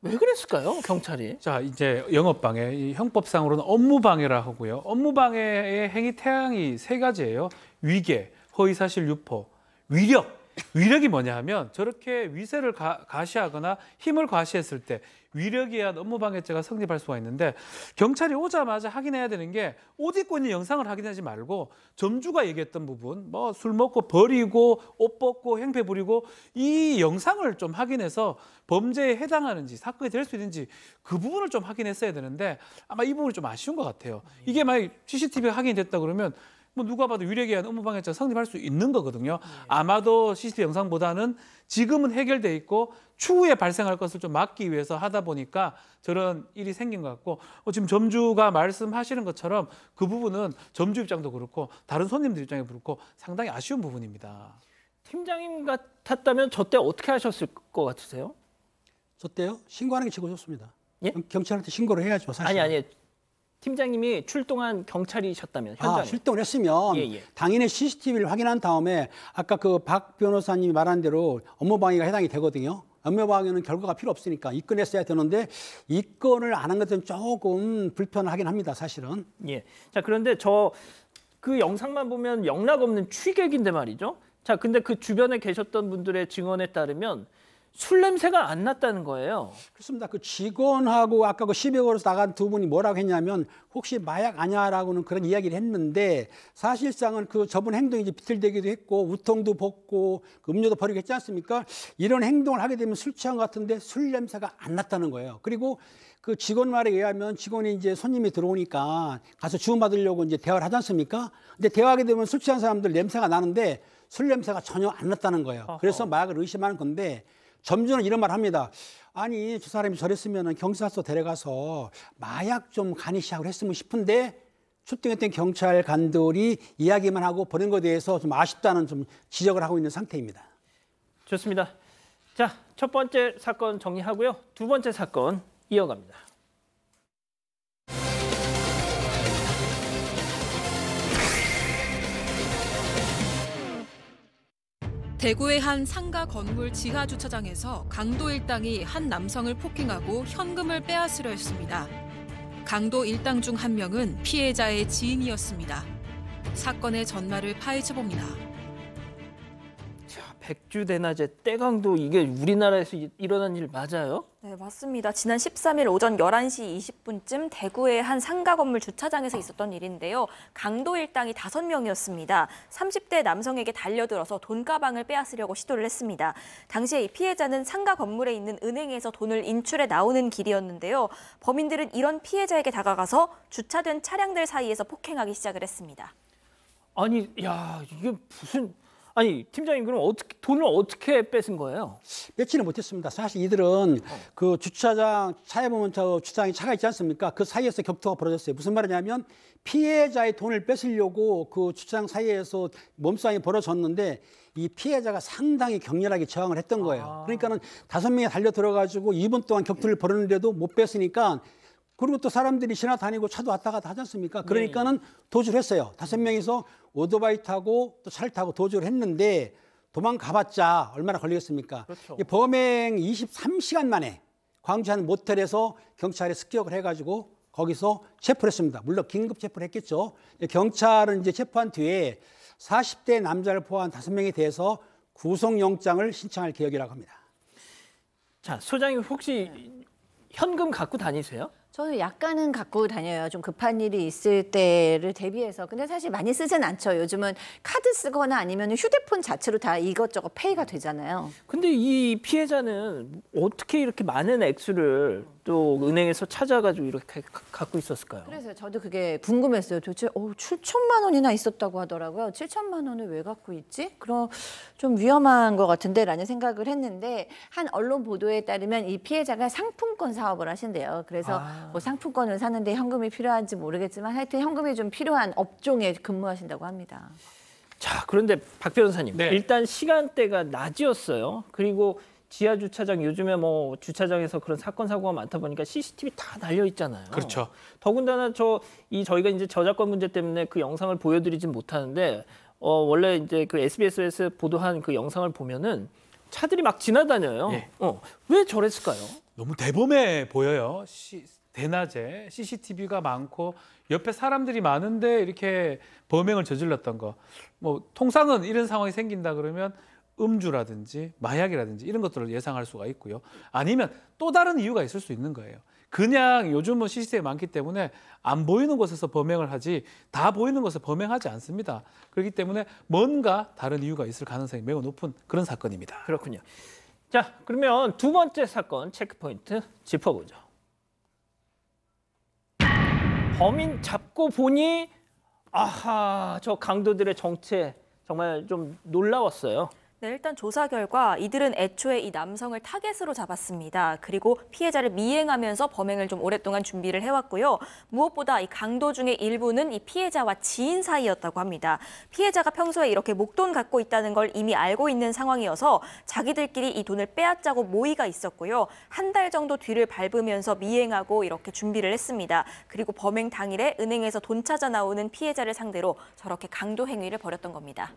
왜 그랬을까요, 경찰이? 자, 이제 영업방해, 이 형법상으로는 업무방해라 하고요. 업무방해의 행위 태양이 3가지예요. 위계, 허위사실 유포, 위력. 위력이 뭐냐 하면 저렇게 위세를 가시하거나 힘을 과시했을 때 위력에 의한 업무방해죄가 성립할 수가 있는데 경찰이 오자마자 확인해야 되는 게 옷 입고 있는 영상을 확인하지 말고 점주가 얘기했던 부분 뭐 술 먹고 버리고 옷 벗고 행패 부리고 이 영상을 좀 확인해서 범죄에 해당하는지 사건이 될 수 있는지 그 부분을 좀 확인했어야 되는데 아마 이 부분이 좀 아쉬운 것 같아요. 이게 만약 CCTV가 확인이 됐다 그러면 뭐 누가 봐도 위력에 의한 업무방해죄가 성립할 수 있는 거거든요. 아마도 CCTV 영상보다는 지금은 해결돼 있고 추후에 발생할 것을 좀 막기 위해서 하다 보니까 저런 일이 생긴 것 같고 지금 점주가 말씀하시는 것처럼 그 부분은 점주 입장도 그렇고 다른 손님들 입장도 그렇고 상당히 아쉬운 부분입니다. 팀장님 같았다면 저 때 어떻게 하셨을 것 같으세요? 저 때요? 신고하는 게 최고 좋습니다. 예? 경찰한테 신고를 해야죠, 사실. 아니. 팀장님이 출동한 경찰이셨다면 현장에. 출동을 했으면 당연히 CCTV를 확인한 다음에 아까 그 박 변호사님이 말한 대로 업무방해가 해당이 되거든요. 업무방해는 결과가 필요 없으니까 입건했어야 되는데 입건을 안 한 것은 조금 불편하긴 합니다, 사실은. 예. 자, 그런데 그 영상만 보면 영락 없는 취객인데 말이죠. 자, 근데 그 주변에 계셨던 분들의 증언에 따르면 술 냄새가 안 났다는 거예요. 그렇습니다. 그 직원하고 아까 그 12억으로 나간 두 분이 뭐라고 했냐면 혹시 마약 아니야라고는 그런 이야기를 했는데 사실상은 그 저분 행동이 이제 비틀대기도 했고 우통도 벗고 그 음료도 버리고 했지 않습니까? 이런 행동을 하게 되면 술 취한 것 같은데 술 냄새가 안 났다는 거예요. 그리고 그 직원 말에 의하면 직원이 이제 손님이 들어오니까 가서 주문받으려고 이제 대화를 하지 않습니까? 근데 대화하게 되면 술 취한 사람들 냄새가 나는데 술 냄새가 전혀 안 났다는 거예요. 그래서 마약을 의심하는 건데 점주는 이런 말 합니다. 아니 저 사람이 저랬으면 경찰서 데려가서 마약 좀 간이시하고 했으면 싶은데 출동했던 경찰관들이 이야기만 하고 버린 것에 대해서 좀 아쉽다는 좀 지적을 하고 있는 상태입니다. 좋습니다. 자, 첫 번째 사건 정리하고요. 두 번째 사건 이어갑니다. 대구의 한 상가 건물 지하 주차장에서 강도 일당이 한 남성을 폭행하고 현금을 빼앗으려 했습니다. 강도 일당 중 한 명은 피해자의 지인이었습니다. 사건의 전말을 파헤쳐봅니다. 자, 백주대낮에 떼강도 이게 우리나라에서 일어난 일 맞아요? 네, 맞습니다. 지난 13일 오전 11시 20분쯤 대구의 한 상가 건물 주차장에서 있었던 일인데요. 강도 일당이 5명이었습니다. 30대 남성에게 달려들어서 돈가방을 빼앗으려고 시도를 했습니다. 당시에 이 피해자는 상가 건물에 있는 은행에서 돈을 인출해 나오는 길이었는데요. 범인들은 이런 피해자에게 다가가서 주차된 차량들 사이에서 폭행하기 시작을 했습니다. 아니, 야, 이게 무슨... 아니 팀장님 그럼 돈을 어떻게 뺏은 거예요? 뺏지는 못했습니다. 사실 이들은 그 주차장 차에 보면 저 주차장에 차가 있지 않습니까? 그 사이에서 격투가 벌어졌어요. 무슨 말이냐면 피해자의 돈을 뺏으려고 그 주차장 사이에서 몸싸움이 벌어졌는데 이 피해자가 상당히 격렬하게 저항을 했던 거예요. 그러니까는 5명이 달려 들어가지고 2분 동안 격투를 벌였는데도 못 뺐으니까. 그리고 또 사람들이 지나다니고 차도 왔다 갔다 하지 않습니까? 그러니까는 도주를 했어요. 5명이서 오토바이 타고 또 차를 타고 도주를 했는데 도망가봤자 얼마나 걸리겠습니까? 그렇죠. 범행 23시간 만에 광주 한 모텔에서 경찰에 습격을 해가지고 거기서 체포를 했습니다. 물론 긴급 체포를 했겠죠. 경찰은 이제 체포한 뒤에 40대 남자를 포함한 5명에 대해서 구속영장을 신청할 계획이라고 합니다. 자, 소장님 혹시 현금 갖고 다니세요? 저는 약간은 갖고 다녀요. 좀 급한 일이 있을 때를 대비해서. 근데 사실 많이 쓰진 않죠. 요즘은 카드 쓰거나 아니면 휴대폰 자체로 다 이것저것 페이가 되잖아요. 근데 이 피해자는 어떻게 이렇게 많은 액수를 또 은행에서 찾아가지고 이렇게 갖고 있었을까요? 그래서 저도 그게 궁금했어요. 도대체 7천만 원이나 있었다고 하더라고요. 7천만 원을 왜 갖고 있지? 그럼 좀 위험한 것 같은데 라는 생각을 했는데 한 언론 보도에 따르면 이 피해자가 상품권 사업을 하신대요. 그래서 뭐 상품권을 사는데 현금이 필요한지 모르겠지만 하여튼 현금이 좀 필요한 업종에 근무하신다고 합니다. 자, 그런데 박 변호사님, 네. 일단 시간대가 낮이었어요. 그리고 지하 주차장 요즘에 뭐 주차장에서 그런 사건 사고가 많다 보니까 CCTV 다 달려 있잖아요. 그렇죠. 더군다나 저희가 이제 저작권 문제 때문에 그 영상을 보여드리진 못하는데 원래 이제 그 SBS에서 보도한 그 영상을 보면은 차들이 막 지나다녀요. 예. 왜 저랬을까요? 너무 대범해 보여요. 대낮에 CCTV가 많고 옆에 사람들이 많은데 이렇게 범행을 저질렀던 거. 뭐 통상은 이런 상황이 생긴다 그러면 음주라든지 마약이라든지 이런 것들을 예상할 수가 있고요. 아니면 또 다른 이유가 있을 수 있는 거예요. 그냥 요즘은 CCTV가 많기 때문에 안 보이는 곳에서 범행을 하지 다 보이는 곳에서 범행하지 않습니다. 그렇기 때문에 뭔가 다른 이유가 있을 가능성이 매우 높은 그런 사건입니다. 그렇군요. 자, 그러면 두 번째 사건 체크포인트 짚어보죠. 범인 잡고 보니 아하, 저 강도들의 정체 정말 좀 놀라웠어요. 네, 일단 조사 결과 이들은 애초에 이 남성을 타겟으로 잡았습니다. 그리고 피해자를 미행하면서 범행을 좀 오랫동안 준비를 해왔고요. 무엇보다 이 강도 중의 일부는 이 피해자와 지인 사이였다고 합니다. 피해자가 평소에 이렇게 목돈 갖고 있다는 걸 이미 알고 있는 상황이어서 자기들끼리 이 돈을 빼앗자고 모의가 있었고요. 한 달 정도 뒤를 밟으면서 미행하고 이렇게 준비를 했습니다. 그리고 범행 당일에 은행에서 돈 찾아 나오는 피해자를 상대로 저렇게 강도 행위를 벌였던 겁니다.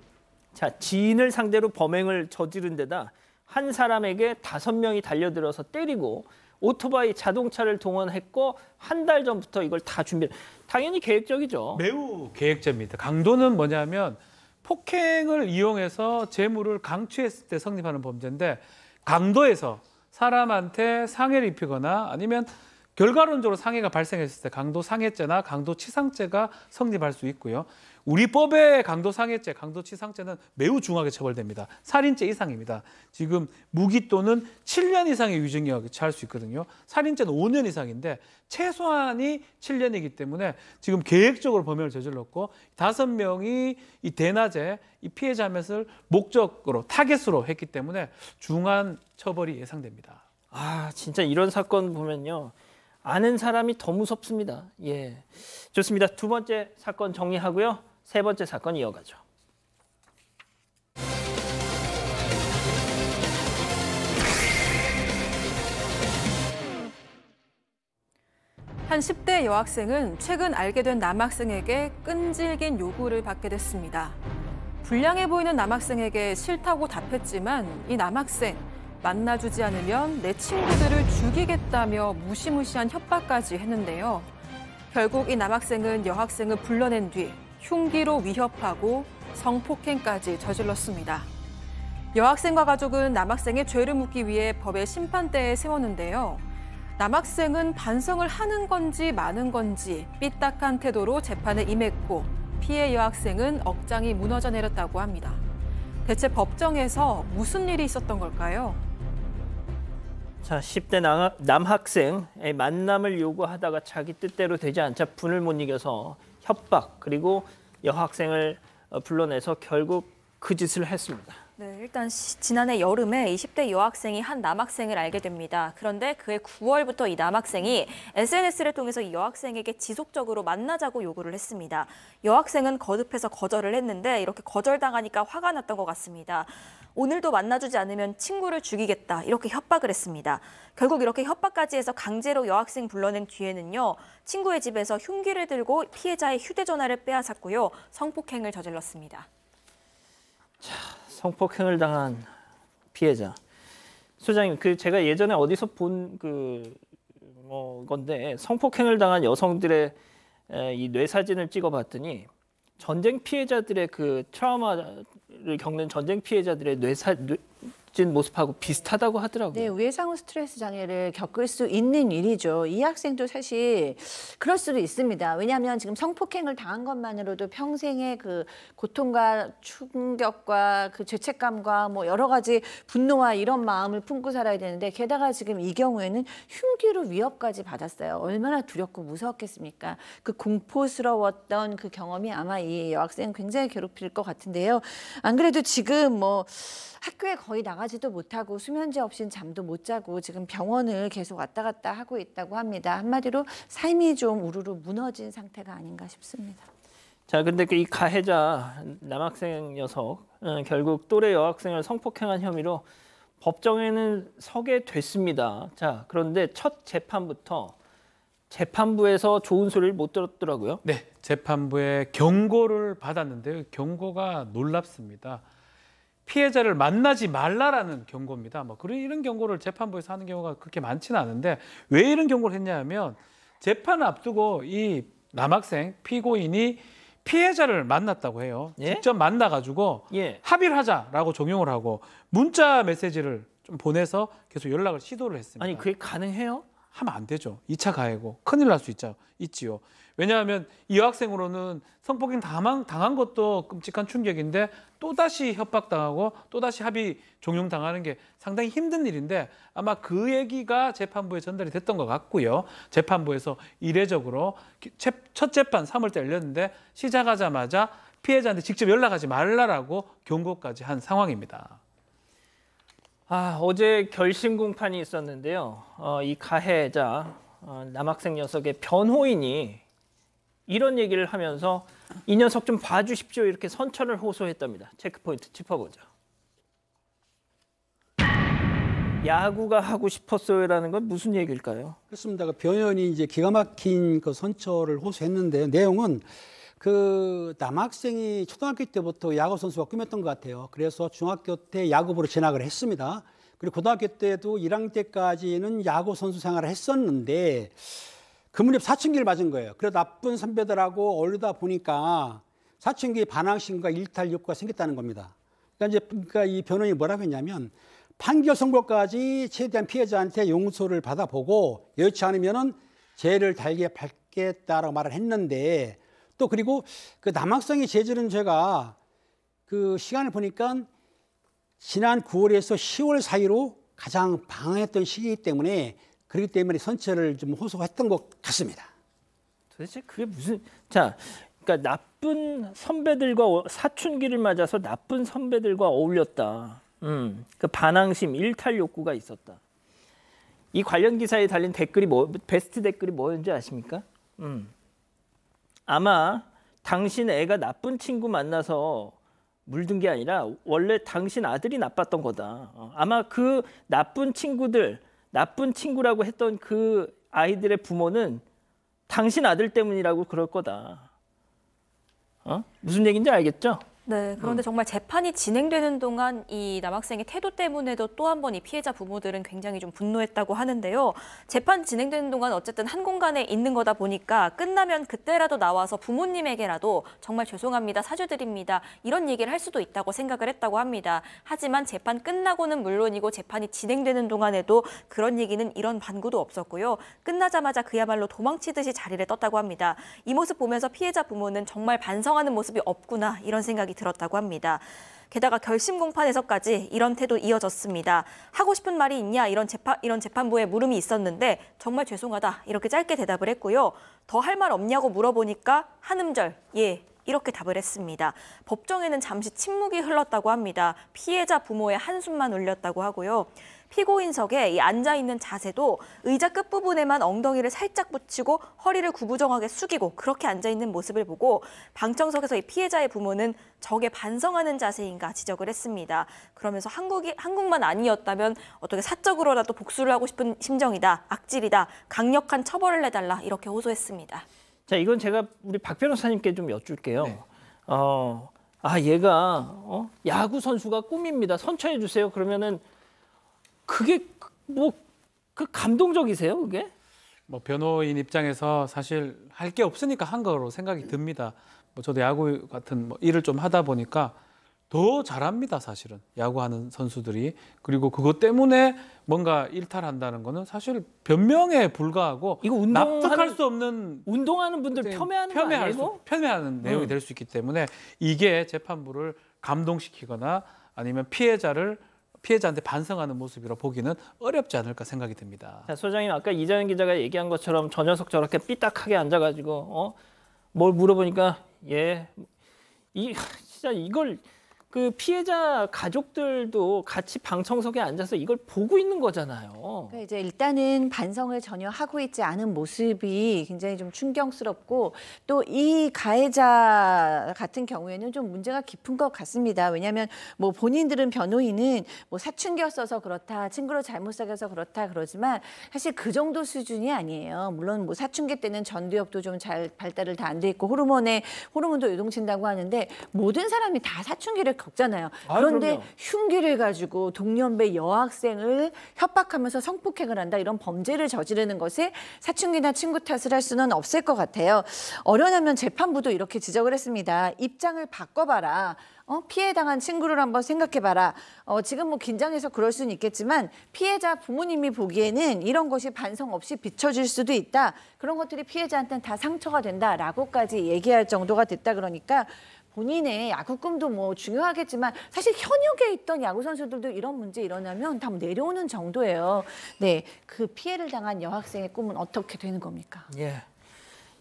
자, 지인을 상대로 범행을 저지른 데다 한 사람에게 5명이 달려들어서 때리고 오토바이 자동차를 동원했고 한 달 전부터 이걸 다 준비. 당연히 계획적이죠. 매우 계획적입니다. 강도는 뭐냐면 폭행을 이용해서 재물을 강취했을 때 성립하는 범죄인데 강도에서 사람한테 상해를 입히거나 아니면 결과론적으로 상해가 발생했을 때 강도상해죄나 강도치상죄가 성립할 수 있고요. 우리 법의 강도상해죄, 강도치상죄는 매우 중하게 처벌됩니다. 살인죄 이상입니다. 지금 무기 또는 7년 이상의 유증력에 처할 수 있거든요. 살인죄는 5년 이상인데 최소한이 7년이기 때문에 지금 계획적으로 범행을 저질렀고 5명이 이 대낮에 이 피해자 몇을 목적으로 타겟으로 했기 때문에 중한 처벌이 예상됩니다. 아, 진짜 이런 사건 보면요. 아는 사람이 더 무섭습니다. 예, 좋습니다. 두 번째 사건 정리하고요. 세 번째 사건 이어가죠. 한 10대 여학생은 최근 알게 된 남학생에게 끈질긴 요구를 받게 됐습니다. 불량해 보이는 남학생에게 싫다고 답했지만 이 남학생 만나주지 않으면 내 친구들을 죽이겠다며 무시무시한 협박까지 했는데요. 결국 이 남학생은 여학생을 불러낸 뒤 흉기로 위협하고 성폭행까지 저질렀습니다. 여학생과 가족은 남학생의 죄를 묻기 위해 법의 심판대에 세웠는데요. 남학생은 반성을 하는 건지 마는 건지 삐딱한 태도로 재판에 임했고 피해 여학생은 억장이 무너져 내렸다고 합니다. 대체 법정에서 무슨 일이 있었던 걸까요? 자, 10대 남학생의 만남을 요구하다가 자기 뜻대로 되지 않자 분을 못 이겨서 협박 그리고 여학생을 불러내서 결국 그 짓을 했습니다. 네, 일단 지난해 여름에 20대 여학생이 한 남학생을 알게 됩니다. 그런데 그해 9월부터 이 남학생이 SNS를 통해서 이 여학생에게 지속적으로 만나자고 요구를 했습니다. 여학생은 거듭해서 거절을 했는데 이렇게 거절당하니까 화가 났던 것 같습니다. 오늘도 만나주지 않으면 친구를 죽이겠다 이렇게 협박을 했습니다. 결국 이렇게 협박까지 해서 강제로 여학생 불러낸 뒤에는요. 친구의 집에서 흉기를 들고 피해자의 휴대전화를 빼앗았고요. 성폭행을 저질렀습니다. 자, 성폭행을 당한 피해자. 소장님, 제가 예전에 어디서 본 건데 성폭행을 당한 여성들의 이 뇌사진을 찍어봤더니 전쟁 피해자들의 그 트라우마를 겪는 전쟁 피해자들의 뇌사진 모습하고 비슷하다고 하더라고요. 네, 외상후 스트레스 장애를 겪을 수 있는 일이죠. 이 학생도 사실 그럴 수도 있습니다. 왜냐하면 지금 성폭행을 당한 것만으로도 평생의 그 고통과 충격과 그 죄책감과 뭐 여러 가지 분노와 이런 마음을 품고 살아야 되는데 게다가 지금 이 경우에는 흉기로 위협까지 받았어요. 얼마나 두렵고 무서웠겠습니까? 그 공포스러웠던 그 경험이 아마 이 여학생 굉장히 괴롭힐 것 같은데요. 안 그래도 지금 뭐 학교에 거의 나가지도 못하고 수면제 없이는 잠도 못 자고 지금 병원을 계속 왔다 갔다 하고 있다고 합니다. 한마디로 삶이 좀 우르르 무너진 상태가 아닌가 싶습니다. 자, 근데 이 가해자 남학생 녀석 결국 또래 여학생을 성폭행한 혐의로 법정에는 서게 됐습니다. 자, 그런데 첫 재판부터 재판부에서 좋은 소리를 못 들었더라고요. 네, 재판부의 경고를 받았는데요. 경고가 놀랍습니다. 피해자를 만나지 말라라는 경고입니다. 이런 경고를 재판부에서 하는 경우가 그렇게 많지는 않은데 왜 이런 경고를 했냐 하면 재판을 앞두고 이 남학생 피고인이 피해자를 만났다고 해요. 예? 직접 만나가지고 합의를 하자라고 종용을 하고 문자 메시지를 좀 보내서 계속 연락을 시도를 했습니다. 아니, 그게 가능해요? 하면 안 되죠. 2차 가해고 큰일 날 수 있지요. 왜냐하면 이 여학생으로는 성폭행 당한 것도 끔찍한 충격인데 또다시 협박당하고 또다시 합의 종용당하는 게 상당히 힘든 일인데 아마 그 얘기가 재판부에 전달이 됐던 것 같고요. 재판부에서 이례적으로 첫 재판 3월 때 열렸는데 시작하자마자 피해자한테 직접 연락하지 말라라고 경고까지 한 상황입니다. 어제 결심 공판이 있었는데요. 이 가해자 남학생 녀석의 변호인이 이런 얘기를 하면서 이 녀석 좀 봐주십시오 이렇게 선처를 호소했답니다. 체크포인트 짚어보죠. 야구가 하고 싶었어요라는 건 무슨 얘기일까요? 그렇습니다. 그 변호인이 이제 기가 막힌 그 선처를 호소했는데 내용은 그 남학생이 초등학교 때부터 야구 선수가 꿈이었던 것 같아요. 그래서 중학교 때 야구부로 진학을 했습니다. 그리고 고등학교 때도 1학년 때까지는 야구 선수 생활을 했었는데 그 무렵 사춘기를 맞은 거예요. 그래서 나쁜 선배들하고 어울리다 보니까 사춘기 반항심과 일탈 욕구가 생겼다는 겁니다. 그러니까 이 변호인이 뭐라고 했냐면 판결 선고까지 최대한 피해자한테 용서를 받아보고 여의치 않으면은 죄를 달게 받겠다라고 말을 했는데 또 그리고 그 남학생이 저지른 죄가 그 시간을 보니까 지난 9월에서 10월 사이로 가장 방황했던 시기이기 때문에 그렇기 때문에 선처를 좀 호소했던 것 같습니다. 도대체 그게 무슨 그러니까 나쁜 선배들과 사춘기를 맞아서 나쁜 선배들과 어울렸다. 그 반항심, 일탈 욕구가 있었다. 이 관련 기사에 달린 댓글이 베스트 댓글이 뭐였는지 아십니까? 아마 당신 애가 나쁜 친구 만나서 물든 게 아니라 원래 당신 아들이 나빴던 거다. 아마 그 나쁜 친구라고 했던 그 아이들의 부모는 당신 아들 때문이라고 그럴 거다. 무슨 얘기인지 알겠죠? 네, 그런데 정말 재판이 진행되는 동안 이 남학생의 태도 때문에도 또 한 번 이 피해자 부모들은 굉장히 좀 분노했다고 하는데요. 재판 진행되는 동안 어쨌든 한 공간에 있는 거다 보니까 끝나면 그때라도 나와서 부모님에게라도 정말 죄송합니다, 사죄드립니다, 이런 얘기를 할 수도 있다고 생각을 했다고 합니다. 하지만 재판 끝나고는 물론이고 재판이 진행되는 동안에도 그런 얘기는 이런 반구도 없었고요. 끝나자마자 그야말로 도망치듯이 자리를 떴다고 합니다. 이 모습 보면서 피해자 부모는 정말 반성하는 모습이 없구나 이런 생각이 들었다고 합니다. 게다가 결심 공판에서까지 이런 태도 이어졌습니다. 하고 싶은 말이 있냐 이런 재판부에 물음이 있었는데 정말 죄송하다 이렇게 짧게 대답을 했고요. 더 할 말 없냐고 물어보니까 한음절 예 이렇게 답을 했습니다. 법정에는 잠시 침묵이 흘렀다고 합니다. 피해자 부모의 한숨만 울렸다고 하고요. 피고인석에 이 앉아있는 자세도 의자 끝부분에만 엉덩이를 살짝 붙이고 허리를 구부정하게 숙이고 그렇게 앉아있는 모습을 보고 방청석에서 이 피해자의 부모는 저게 반성하는 자세인가 지적을 했습니다. 그러면서 한국만 아니었다면 어떻게 사적으로라도 복수를 하고 싶은 심정이다, 악질이다, 강력한 처벌을 내달라 이렇게 호소했습니다. 자, 이건 제가 우리 박 변호사님께 좀 여쭐게요. 네. 얘가 야구 선수가 꿈입니다. 선처해 주세요. 그러면은 그게 그 감동적이세요, 그게? 뭐 변호인 입장에서 사실 할 게 없으니까 한 거로 생각이 듭니다. 뭐 저도 야구 같은 일을 좀 하다 보니까 더 잘합니다, 사실은 야구하는 선수들이. 그리고 그것 때문에 뭔가 일탈한다는 거는 사실 변명에 불과하고 이거 납득할 수 없는 운동하는 분들 폄훼하는 내용이 될 수 있기 때문에 이게 재판부를 감동시키거나 아니면 피해자한테 반성하는 모습이라 보기는 어렵지 않을까 생각이 듭니다. 자, 소장님 아까 이자연 기자가 얘기한 것처럼 저 녀석 저렇게 삐딱하게 앉아가지고 뭘 물어보니까 진짜 이걸 그 피해자 가족들도 같이 방청석에 앉아서 이걸 보고 있는 거잖아요. 그러니까 이제 일단은 반성을 전혀 하고 있지 않은 모습이 굉장히 좀 충격스럽고 또 이 가해자 같은 경우에는 좀 문제가 깊은 것 같습니다. 왜냐하면 뭐 본인들은 변호인은 뭐 사춘기였어서 그렇다, 친구를 잘못 사귀어서 그렇다 그러지만 사실 그 정도 수준이 아니에요. 물론 뭐 사춘기 때는 전두엽도 좀 잘 발달을 다 안 돼 있고 호르몬도 요동친다고 하는데 모든 사람이 다 사춘기를 겪잖아요. 그런데 그럼요. 흉기를 가지고 동년배 여학생을 협박하면서 성폭행을 한다 이런 범죄를 저지르는 것에 사춘기나 친구 탓을 할 수는 없을 것 같아요. 어련하면 재판부도 이렇게 지적을 했습니다. 입장을 바꿔봐라. 피해당한 친구를 한번 생각해봐라. 지금 뭐 긴장해서 그럴 수는 있겠지만 피해자 부모님이 보기에는 이런 것이 반성 없이 비춰질 수도 있다. 그런 것들이 피해자한테는 다 상처가 된다라고까지 얘기할 정도가 됐다 그러니까 본인의 야구 꿈도 뭐 중요하겠지만 사실 현역에 있던 야구 선수들도 이런 문제 일어나면 다 내려오는 정도예요. 네, 그 피해를 당한 여학생의 꿈은 어떻게 되는 겁니까? 예.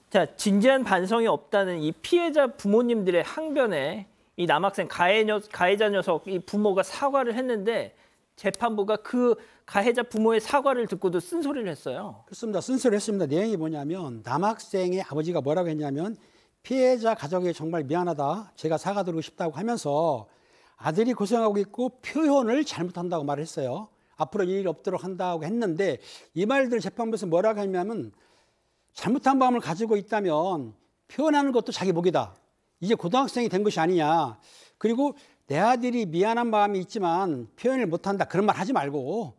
자, 진지한 반성이 없다는 이 피해자 부모님들의 항변에 이 남학생 가해자 녀석 이 부모가 사과를 했는데 재판부가 그 가해자 부모의 사과를 듣고도 쓴소리를 했어요. 그렇습니다. 쓴소리를 했습니다. 내용이 뭐냐면 남학생의 아버지가 뭐라고 했냐면 피해자 가족이 정말 미안하다. 제가 사과드리고 싶다고 하면서 아들이 고생하고 있고 표현을 잘못한다고 말을 했어요. 앞으로 이 일 없도록 한다고 했는데 이 말들 재판부에서 뭐라고 했냐면 잘못한 마음을 가지고 있다면 표현하는 것도 자기 목이다. 이제 고등학생이 된 것이 아니냐. 그리고 내 아들이 미안한 마음이 있지만 표현을 못한다. 그런 말 하지 말고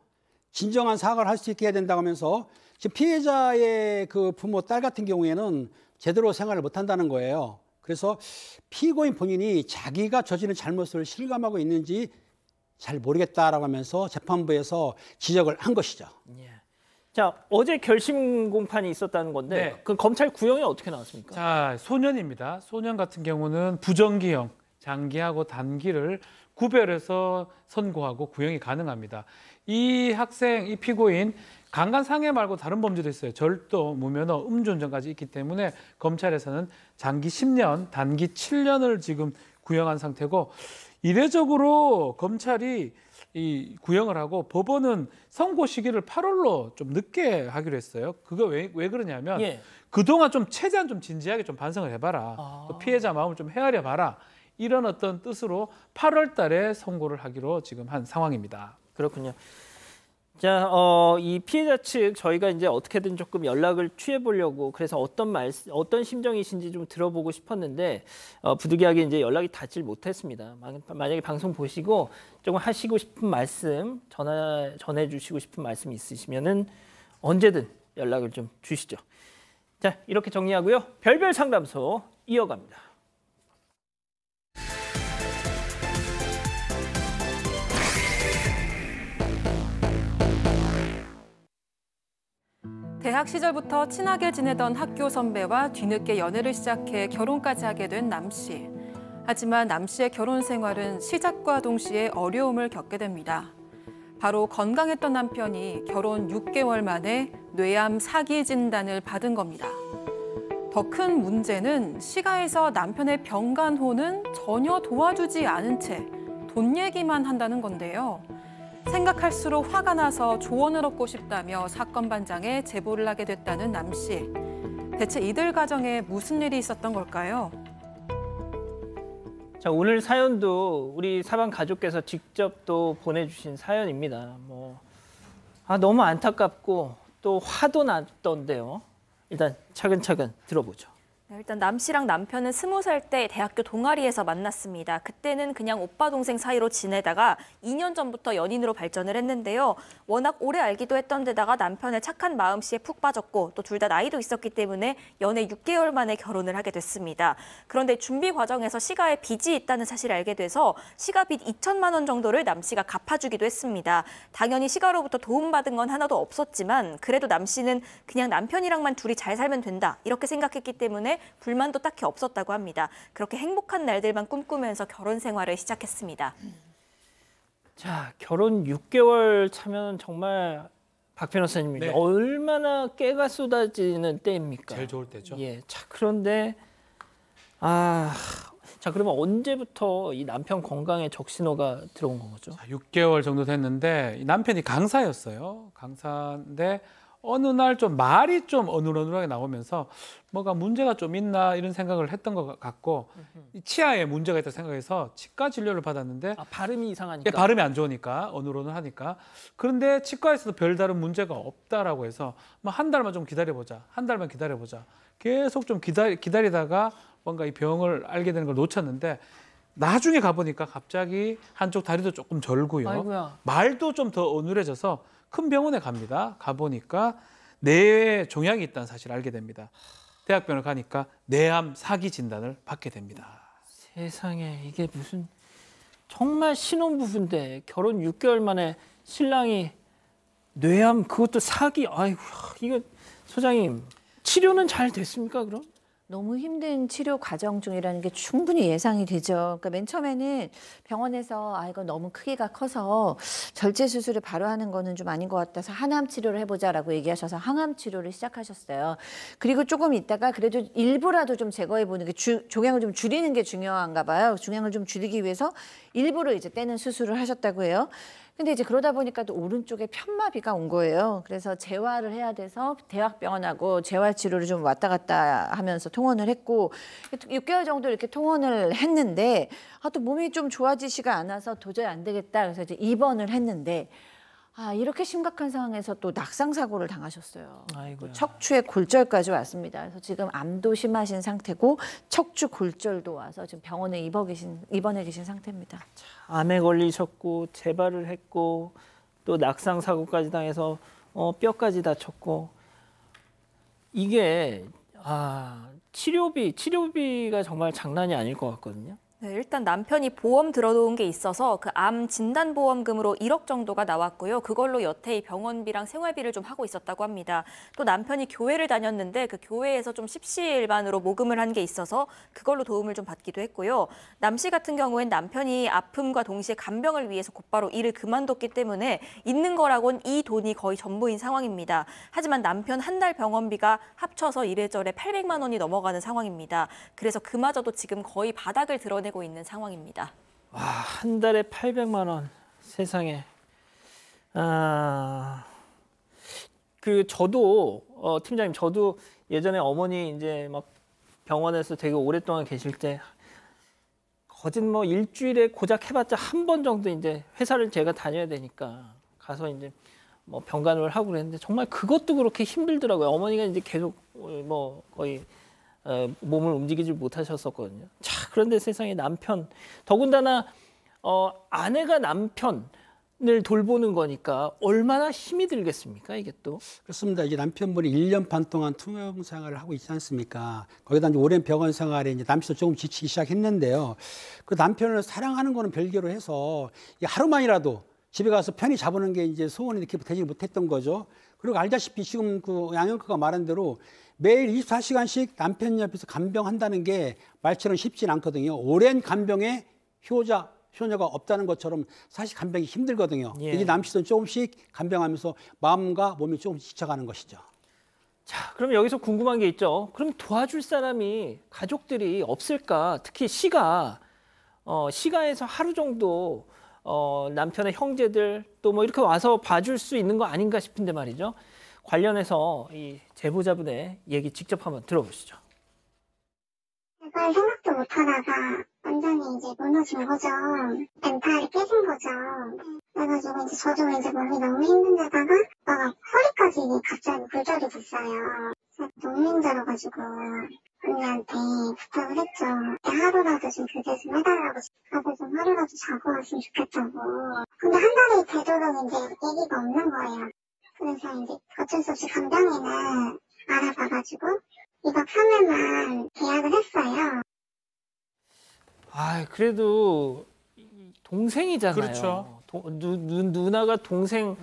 진정한 사과를 할 수 있게 해야 된다고 하면서 지금 피해자의 그 부모 딸 같은 경우에는 제대로 생활을 못한다는 거예요. 그래서 피고인 본인이 자기가 저지른 잘못을 실감하고 있는지 잘 모르겠다라고 하면서 재판부에서 지적을 한 것이죠. 자, 어제 결심 공판이 있었다는 건데 네. 그 검찰 구형이 어떻게 나왔습니까? 자, 소년입니다. 소년 같은 경우는 부정기형, 장기하고 단기를 구별해서 선고하고 구형이 가능합니다. 이 학생, 이 피고인 강간상해 말고 다른 범죄도 있어요. 절도, 무면허, 음주운전까지 있기 때문에 검찰에서는 장기 10년, 단기 7년을 지금 구형한 상태고 이례적으로 검찰이 이 구형을 하고 법원은 선고 시기를 8월로 좀 늦게 하기로 했어요. 그거 왜 그러냐면 그동안 좀 최대한 좀 진지하게 좀 반성을 해봐라. 또 피해자 마음을 좀 헤아려 봐라. 이런 어떤 뜻으로 8월 달에 선고를 하기로 지금 한 상황입니다. 그렇군요. 자, 이 피해자 측 저희가 이제 어떻게든 조금 연락을 취해 보려고 그래서 어떤 심정이신지 좀 들어보고 싶었는데 부득이하게 이제 연락이 닿질 못했습니다. 만약에 방송 보시고 조금 하시고 싶은 말씀, 전해 주시고 싶은 말씀 있으시면은 언제든 연락을 좀 주시죠. 자, 이렇게 정리하고요. 별별 상담소 이어갑니다. 대학 시절부터 친하게 지내던 학교 선배와 뒤늦게 연애를 시작해 결혼까지 하게 된 남 씨. 하지만 남 씨의 결혼 생활은 시작과 동시에 어려움을 겪게 됩니다. 바로 건강했던 남편이 결혼 6개월 만에 뇌암 4기 진단을 받은 겁니다. 더 큰 문제는 시가에서 남편의 병간호는 전혀 도와주지 않은 채 돈 얘기만 한다는 건데요. 생각할수록 화가 나서 조언을 얻고 싶다며 사건 반장에 제보를 하게 됐다는 남 씨. 대체 이들 가정에 무슨 일이 있었던 걸까요? 자, 오늘 사연도 우리 사방 가족께서 직접 또 보내주신 사연입니다. 너무 안타깝고 또 화도 났던데요. 일단 차근차근 들어보죠. 일단 남 씨랑 남편은 20살 때 대학교 동아리에서 만났습니다. 그때는 그냥 오빠 동생 사이로 지내다가 2년 전부터 연인으로 발전을 했는데요. 워낙 오래 알기도 했던 데다가 남편의 착한 마음씨에 푹 빠졌고 또 둘 다 나이도 있었기 때문에 연애 6개월 만에 결혼을 하게 됐습니다. 그런데 준비 과정에서 시가에 빚이 있다는 사실을 알게 돼서 시가 빚 2천만 원 정도를 남 씨가 갚아주기도 했습니다. 당연히 시가로부터 도움받은 건 하나도 없었지만 그래도 남 씨는 그냥 남편이랑만 둘이 잘 살면 된다 이렇게 생각했기 때문에 불만도 딱히 없었다고 합니다. 그렇게 행복한 날들만 꿈꾸면서 결혼 생활을 시작했습니다. 자, 결혼 6개월 차면 정말 박 변호사님 얼마나 깨가 쏟아지는 때입니까? 제일 좋을 때죠. 예. 자, 그런데 자, 그러면 언제부터 이 남편 건강에 적신호가 들어온 거죠? 6개월 정도 됐는데 남편이 강사였어요. 강사인데 어느 날 좀 말이 좀 어눌어눌하게 나오면서 뭐가 문제가 좀 있나 이런 생각을 했던 것 같고 치아에 문제가 있다 생각해서 치과 진료를 받았는데 발음이 이상하니까 발음이 안 좋으니까 어눌어눌하니까 그런데 치과에서도 별다른 문제가 없다라고 해서 한 달만 좀 기다려보자 한 달만 기다려보자 계속 좀 기다리다가 뭔가 이 병을 알게 되는 걸 놓쳤는데 나중에 가보니까 갑자기 한쪽 다리도 조금 절고요. 아이고야. 말도 좀 더 어눌해져서 큰 병원에 갑니다. 가보니까 뇌에 종양이 있다는 사실을 알게 됩니다. 대학병원을 가니까 뇌암 4기 진단을 받게 됩니다. 세상에 이게 무슨 정말 신혼부부인데 결혼 6개월 만에 신랑이 뇌암 그것도 4기 아이고 이거 소장님 치료는 잘 됐습니까 그럼? 너무 힘든 치료 과정 중이라는 게 충분히 예상이 되죠. 그러니까 맨 처음에는 병원에서 이거 너무 크기가 커서 절제 수술을 바로 하는 거는 좀 아닌 것 같아서 항암 치료를 해보자라고 얘기하셔서 항암 치료를 시작하셨어요. 그리고 조금 있다가 그래도 일부라도 좀 제거해 보는 게 종양을 좀 줄이는 게 중요한가 봐요. 종양을 좀 줄이기 위해서 일부러 이제 떼는 수술을 하셨다고 해요. 근데 이제 그러다 보니까 또 오른쪽에 편마비가 온 거예요. 그래서 재활을 해야 돼서 대학병원하고 재활 치료를 좀 왔다 갔다 하면서 통원을 했고 6개월 정도 이렇게 통원을 했는데 또 몸이 좀 좋아지지가 않아서 도저히 안 되겠다. 그래서 이제 입원을 했는데 이렇게 심각한 상황에서 또 낙상 사고를 당하셨어요. 또 척추에 골절까지 왔습니다. 그래서 지금 암도 심하신 상태고 척추 골절도 와서 지금 병원에 입원해 계신 상태입니다. 암에 걸리셨고 재발을 했고 또 낙상 사고까지 당해서 뼈까지 다쳤고 이게 치료비가 정말 장난이 아닐 것 같거든요. 네, 일단 남편이 보험 들어놓은 게 있어서 그 암 진단보험금으로 1억 정도가 나왔고요. 그걸로 여태 이 병원비랑 생활비를 좀 하고 있었다고 합니다. 또 남편이 교회를 다녔는데 그 교회에서 좀 십시일반으로 모금을 한 게 있어서 그걸로 도움을 좀 받기도 했고요. 남 씨 같은 경우엔 남편이 아픔과 동시에 간병을 위해서 곧바로 일을 그만뒀기 때문에 있는 거라곤 이 돈이 거의 전부인 상황입니다. 하지만 남편 한 달 병원비가 합쳐서 이래저래 800만 원이 넘어가는 상황입니다. 그래서 그마저도 지금 거의 바닥을 드러내고 있는 상황입니다. 와, 한 달에 800만 원. 세상에. 저도 팀장님, 저도 예전에 어머니 이제 막 병원에서 되게 오랫동안 계실 때 거짓 뭐 일주일에 고작 해봤자 한 번 정도 이제 회사를 제가 다녀야 되니까 가서 이제 뭐 병간호를 하고 그랬는데 정말 그것도 그렇게 힘들더라고요. 어머니가 이제 계속 뭐 거의 몸을 움직이질 못하셨었거든요. 자, 그런데 세상에 남편, 더군다나 아내가 남편을 돌보는 거니까 얼마나 힘이 들겠습니까, 이게 또? 그렇습니다. 이제 남편분이 1년 반 동안 투병 생활을 하고 있지 않습니까? 거기다 이제 오랜 병원 생활에 이제 남편도 조금 지치기 시작했는데요. 그 남편을 사랑하는 거는 별개로 해서 하루만이라도 집에 가서 편히 자보는 게 이제 소원이 이렇게 되지 못했던 거죠. 그리고 알다시피 지금 그 양형크가 말한 대로 매일 24시간씩 남편 옆에서 간병한다는 게 말처럼 쉽진 않거든요. 오랜 간병에 효녀가 없다는 것처럼 사실 간병이 힘들거든요. 예. 이제 남씨는 조금씩 간병하면서 마음과 몸이 조금씩 지쳐가는 것이죠. 자, 그럼 여기서 궁금한 게 있죠. 그럼 도와줄 사람이, 가족들이 없을까? 특히 시가에서 하루 정도 남편의 형제들 또 뭐 이렇게 와서 봐줄 수 있는 거 아닌가 싶은데 말이죠. 관련해서 이 제보자분의 얘기 직접 한번 들어보시죠. 그걸 생각도 못하다가 완전히 이제 무너진 거죠. 멘탈이 깨진 거죠. 그래가지고 이제 저도 이제 몸이 너무 힘든데다가 허리까지 갑자기 굴절이 됐어요. 너무 힘들어가지고 언니한테 부탁을 했죠. 하루라도 좀 교대 좀 해달라고, 가서 좀 하루라도 자고 왔으면 좋겠다고. 근데 한 달이 되도록 이제 얘기가 없는 거예요. 그래서 이제 어쩔 수 없이 간병인을 알아봐가지고 2박 3일만 계약을 했어요. 그래도 동생이잖아요. 그렇죠. 누나가 동생,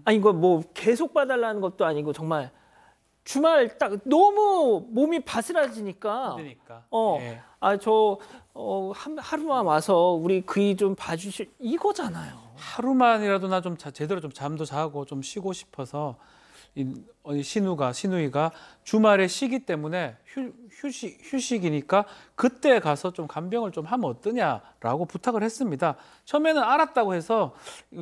아니 이거 뭐 계속 봐달라는 것도 아니고 정말 주말 딱 너무 몸이 바스라지니까. 힘드니까. 예. 하루만 와서 우리 그이 좀 봐주실 이거잖아요. 하루만이라도 나 좀 제대로 좀 잠도 자고 좀 쉬고 싶어서 시누이가 주말에 쉬기 때문에 휴식이니까 그때 가서 좀 간병을 좀 하면 어떠냐라고 부탁을 했습니다. 처음에는 알았다고 해서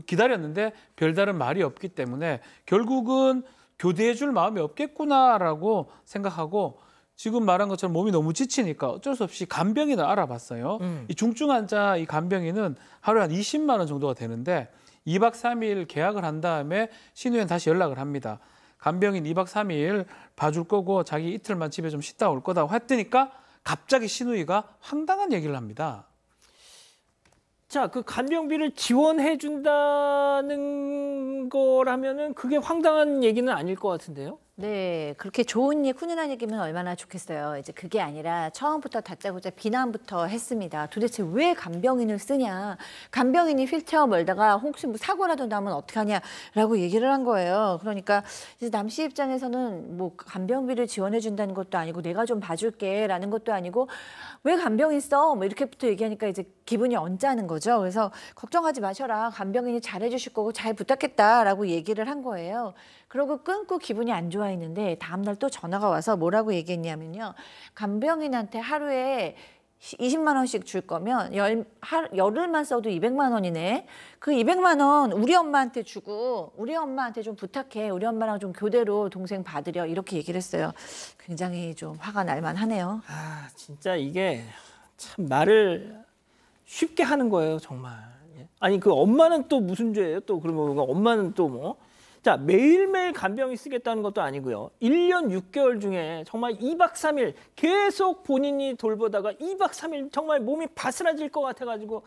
기다렸는데 별다른 말이 없기 때문에 결국은 교대해 줄 마음이 없겠구나라고 생각하고 지금 말한 것처럼 몸이 너무 지치니까 어쩔 수 없이 간병인을 알아봤어요. 이 중증 환자 이 간병인은 하루에 한 20만 원 정도가 되는데 2박 3일 계약을 한 다음에 신우이는 다시 연락을 합니다. 간병인 2박 3일 봐줄 거고 자기 이틀만 집에 좀 쉬다 올 거다고 했더니까 갑자기 신우이가 황당한 얘기를 합니다. 자, 그 간병비를 지원해 준다는 거라면은 그게 황당한 얘기는 아닐 것 같은데요? 네, 그렇게 좋은 훈훈한 얘기면 얼마나 좋겠어요. 이제 그게 아니라 처음부터 다짜고짜 비난부터 했습니다. 도대체 왜 간병인을 쓰냐? 간병인이 휠체어 몰다가 혹시 뭐 사고라도 나면 어떡하냐라고 얘기를 한 거예요. 그러니까 이제 남 씨 입장에서는 뭐 간병비를 지원해 준다는 것도 아니고 내가 좀 봐줄게라는 것도 아니고 왜 간병인 써? 뭐 이렇게부터 얘기하니까 이제 기분이 언짢은 거죠. 그래서 걱정하지 마셔라. 간병인이 잘해주실 거고 잘 부탁했다라고 얘기를 한 거예요. 그러고 끊고 기분이 안 좋아했는데 다음날 또 전화가 와서 뭐라고 얘기했냐면요. 간병인한테 하루에 20만 원씩 줄 거면 열흘만 써도 200만 원이네. 그 200만 원 우리 엄마한테 주고 우리 엄마한테 좀 부탁해. 우리 엄마랑 좀 교대로 동생 받으려. 이렇게 얘기를 했어요. 굉장히 좀 화가 날 만하네요. 진짜 이게 참 말을 쉽게 하는 거예요, 정말. 아니 그 엄마는 또 무슨 죄예요? 또 그러면 엄마는 또 뭐? 자, 매일매일 간병이 쓰겠다는 것도 아니고요. 1년 6개월 중에 정말 2박 3일 계속 본인이 돌보다가 2박 3일 정말 몸이 바스라질 것 같아가지고